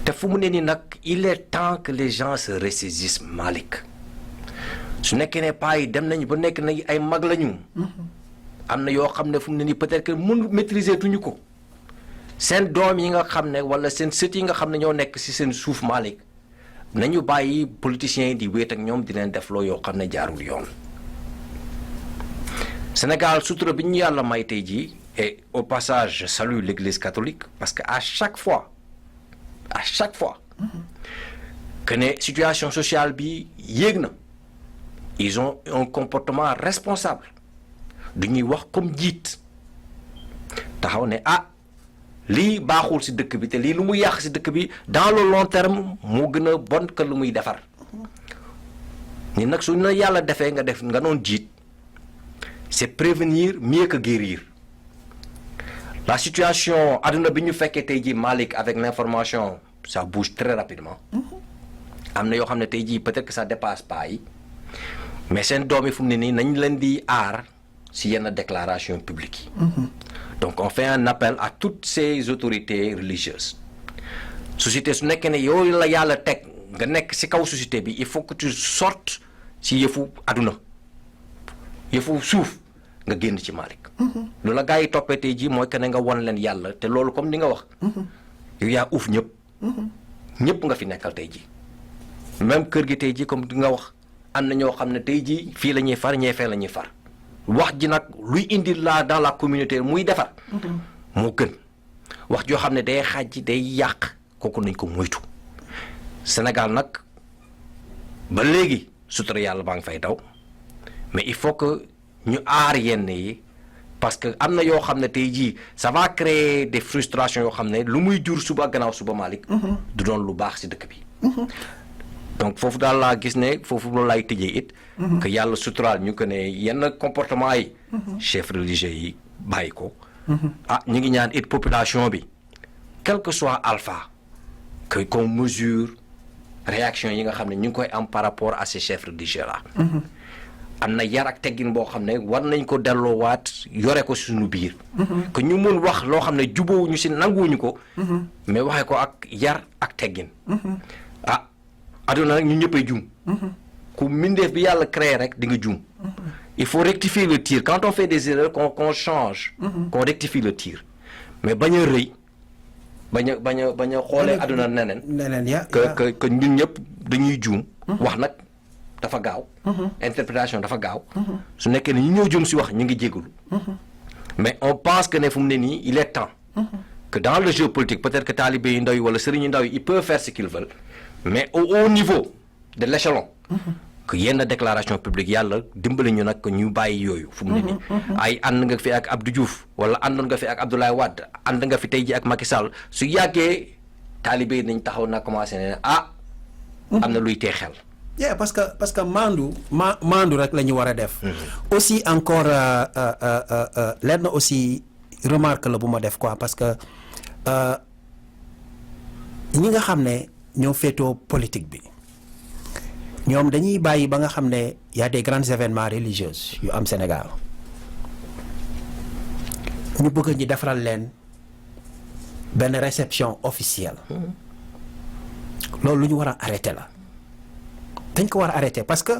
te fu mu ne nii nag il est temps que les gens se ressaisissent Malick su nekkee ne paa yi dem nañu ba nekk nañu ay mag lañu am na yoo xam ne fu mu ne nii peut-être que mun maîtriser tuñu ko seen doom yi nga xam ne wala seen sët yi nga xam ne ñoo nekk ci seen suuf Malick nañu bàyyi politiciens yi di wéet ak ñoom di leen def loo yoo xam ne jaarul yoon Sénégal sutura bi ñu yàlla may tey jii et au passage je salue l'église catholique parce que à chaque fois que ne situation sociale bi yéeg na ils ont un comportement responsable du ñuy wax comme jiit taxaw ne lii baaxul ci dëkk bi te lii lu muy yàq ci dëkk bi dans le long terme moo gën a bon que lu muy defar ni nag su na yàlla defee nga doon jiit c'est prévenir mieux que guérir la situation adduna bi ñu fekkee tey jii Malick avec l'information ça bouge très rapidement am na yoo xam ne tey jii peut-être que ça dépasse pas yi mais seen doom yi fu mu ne nii nañ leen di aar ci yenn déclaration publique yi donc on fait un appel à toutes ces autorités religieuses société su nekkee ne yow la yàlla teg nga nekk ci kaw société bi il faut que tu sortes ci yëfu adduna yëfu suuf nga génn ci Malick lu la gars yi toppee tey jii mooy que ne nga won leen yàlla te loolu comme ni nga wax yow yaa uuf ñëpp nga fi nekkal tey jii même kër gi tey jii comme di nga wax am na ñoo xam ne tey jii fii la ñuy far ñee fee la ñuy far wax ji nag luy indi la dans la communauté muy defar moo gën wax joo xam ne day xaaj day yàq kooku nañ ko moytu Sénégal nag ba léegi sutura yàlla baa ngi fay daw mais il faut que ñu aar yenn yi parce que am na yoo xam ne tey jii ça va créer des frustrations yoo xam ne lu muy jur suba gannaaw suba Malick du doon lu baax ci dëkk bi donc foofu daal laa gis ne foofu loolu laay tëjee it que yàlla suturaal ñu ko ne yenn comportement yi chef religieux yi bàyyi ko ñu ngi ñaan it population bi quel que soit alpha que qu'on mesure réaction yi nga xam ne ñu ngi koy am par rapport à ces chefs religieux là. am na yar ak teggin boo xam ne war nañ ko delloowaat yore ko suñu biir. que ñu mun wax loo xam ne jubóowuñu si nanguwuñu ko. mais waxee ko ak yar ak teggin. aduna nag ñu ñëppay juum. ku mindeef bi yàlla créé rek di nga juum. il faut rectifier le tir quand on fait des erreurs qu'on change. qu'on rectifie le tir mais bañ a rëy bañ a xoolee aduna neneen. que ñun ñëpp dañuy juum. wax nag dafa gaaw. interprétation dafa gaaw. su nekkee ne ñu ñëw juum si wax ñu ngi jégalu. mais on pense que ne fu mu ne nii il est temps. que dans le jeu politique peut-être que talibé yu ndaw yi wala sëriñ yu ndaw yi ils peuvent faire ce qu'ils veulent mais au haut niveau de l'échelon. que yenn déclaration publique yàlla dimbali ñu nag ñu bàyyi yooyu. fu mu ne nii ay ànd nga fi ak Abdou Diouf wala àndoon nga fi ak Abdoulaye Wade ànd nga fi tey ji ak Macky Sall su yàggee talibé yi nañ taxaw na commencé ne am na luy tee xel. parce que maandu rek la ñu war a def. aussi encore lenn aussi remarque la bu ma def quoi parce que ñi nga xam ne ñoo féetoo politique bi ñoom dañuy bàyyi ba nga xam ne y a des grands événements religieux yu am Sénégal ñu bëgg ñu defaral leen benn réception officielle loolu lu ñu war a arrêter la. dañ ko war a arrêter parce que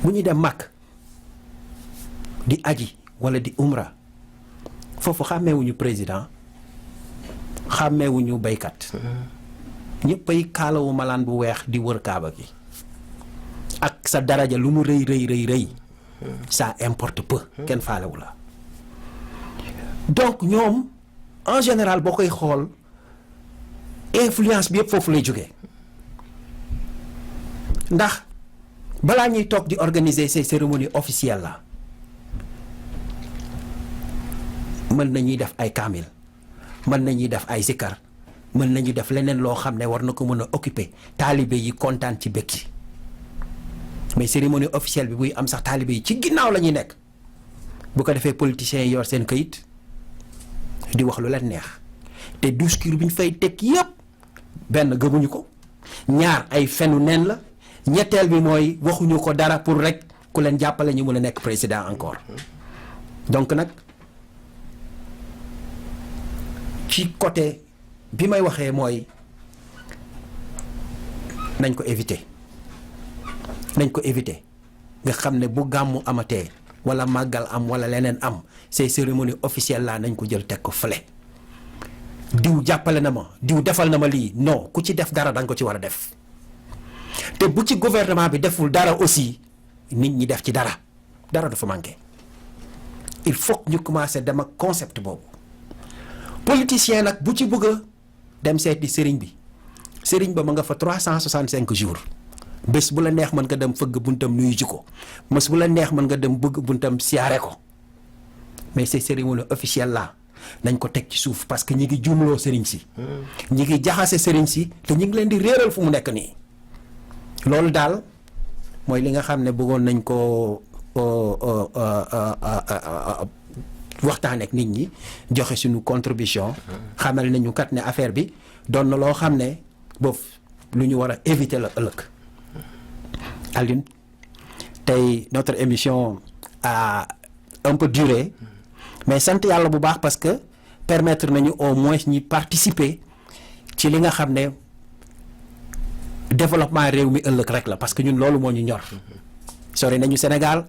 bu ñu dem Makka di aji wala di umra foofu xàmmeewuñu président xàmmeewuñu béykat ñëppay kaalawu malaan bu weex di wër kaaba gi ak sa daraja lu mu rëy ça importe peu kenn faalewu la donc ñoom en général boo koy xool influence bi yëpp foofu lay jógee ndax balaa ñuy toog di organiser ces cérémonies officielles là mën nañuy def ay kaamil mën nañuy def ay zikkar mën nañu def leneen loo xam ne war na ko mën a occuper taalibe yi kontaan ci bëgg ci mais cérémonie officielle bi buy am sax taalibe yi ci ginnaaw la ñuy nekk bu ko defee politiciens yi yor seen këyit di wax lu leen neex te discours bi ñu fay teg yëpp benn gëmuñu ko ñaar ay fenu neen la ñetteel bi mooy waxuñu ko dara pour rek ku leen jàppale ñu mën a nekk président encore donc nag ci côté bi may waxee mooy nañ ko éviter nga xam ne bu gàmmu amatee wala màggal am wala leneen am ces cérémonies officielles là nañ ko jël teg ko fële diw jàppale na ma diw defal na ma lii non ku ci def dara da nga ko ci war a def te bu ci gouvernement bi deful dara aussi nit ñi def ci dara dafa manqué il faut que ñu commencer dem ak concept boobu politicien nag bu ci bëgg a dem seeti sëriñ ba ma nga fa 365 jours bés bu la neex mën nga dem fëgg buntam nuyu ji ko bés bu la neex mën nga dem bëgg buntam siyaare ko mais ces cérémonies officielles là nañ ko teg ci suuf parce que ñi ngi juumloo sëriñ si ñi ngi jaxase sëriñ si te ñi ngi leen di réeral fu mu nekk nii loolu daal mooy li nga xam ne bëggoon nañ ko waxtaan ak nit ñi joxe suñu contribution xamal nañu kat ne affaire bi doon na loo xam ne boof lu ñu war a éviter la ëllëg. Alioune tey notre émission a un peu duré mais sant yàlla bu baax parce que permettre nañu au moins ñi participer ci li nga xam ne développement réew mi ëllëg rek la parce que ñun loolu moo ñu ñor sori nañu Sénégal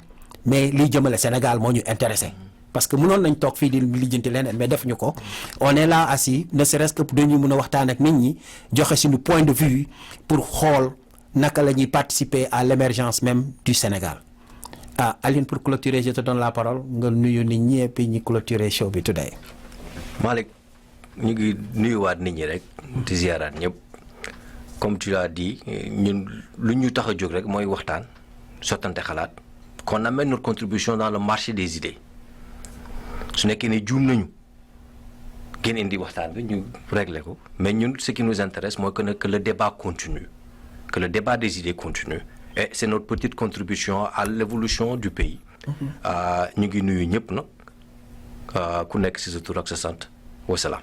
mais liy jëmale Sénégal moo ñu intéressé parce que mënoon nañ toog fii di lijjanti leneen mais def ñu ko on est là assis ne serait-ce que dañuy mën a waxtaan ak nit ñi joxe suñu point de vue pour xool naka la ñuy participer à l'émergence même du Sénégal Aline, pour clôturer je te donne la parole nga nuyu nit ñi et puis ñu clôturer show bi today. Malick ñu ngi nuyuwaat nit ñi rek di ziaraat ñëpp comme tu l'as dit ñun lu ñu tax a jóg rek mooy waxtaan sottante xalaat qu'on amène notre contribution dans le marché des idées su nekkee ne juum nañu ngeen indi waxtaan bi ñu régler ko mais ñun ce qui nous intéresse mooy que le débat continue que le débat des idées continue et c'est notre petite contribution à l'évolution du pays ñu ngi nuyu ñëpp nag ku nekk si sa tur ak sa sant wasalaam.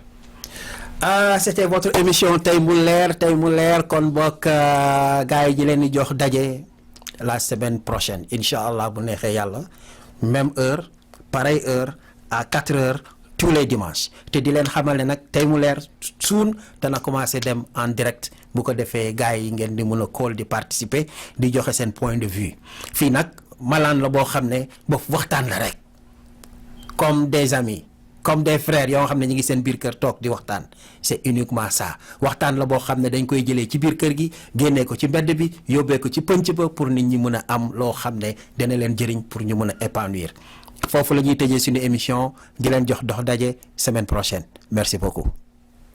C'était votre émission tey mu leer kon bokk gars yi ji leen di jox daje la semaine prochaine incha allah bu neexee yàlla même heure pareille heure à 4 heures tous les dimanches te di leen xamal ne nag tey mu leer suun dana commencer dem en direct bu ko defee gars yi ngeen di mën a call di participer di joxe seen point de vue fii nag malaan la boo xam ne boofu waxtaan la rek comme des amis comme des frères yoo xam ne ñu ngi seen biir kër toog di waxtaan c'est uniquement ça waxtaan la boo xam ne dañ koy jëlee ci biir kër gi génnee ko ci mbedd bi yóbbee ko ci pënc ba pour nit ñi mën a am loo xam ne dana leen jëriñ pour ñu mën a épanouir foofu la ñuy tëjee suñu émission di leen jox dox daje semaine prochaine merci beaucoup.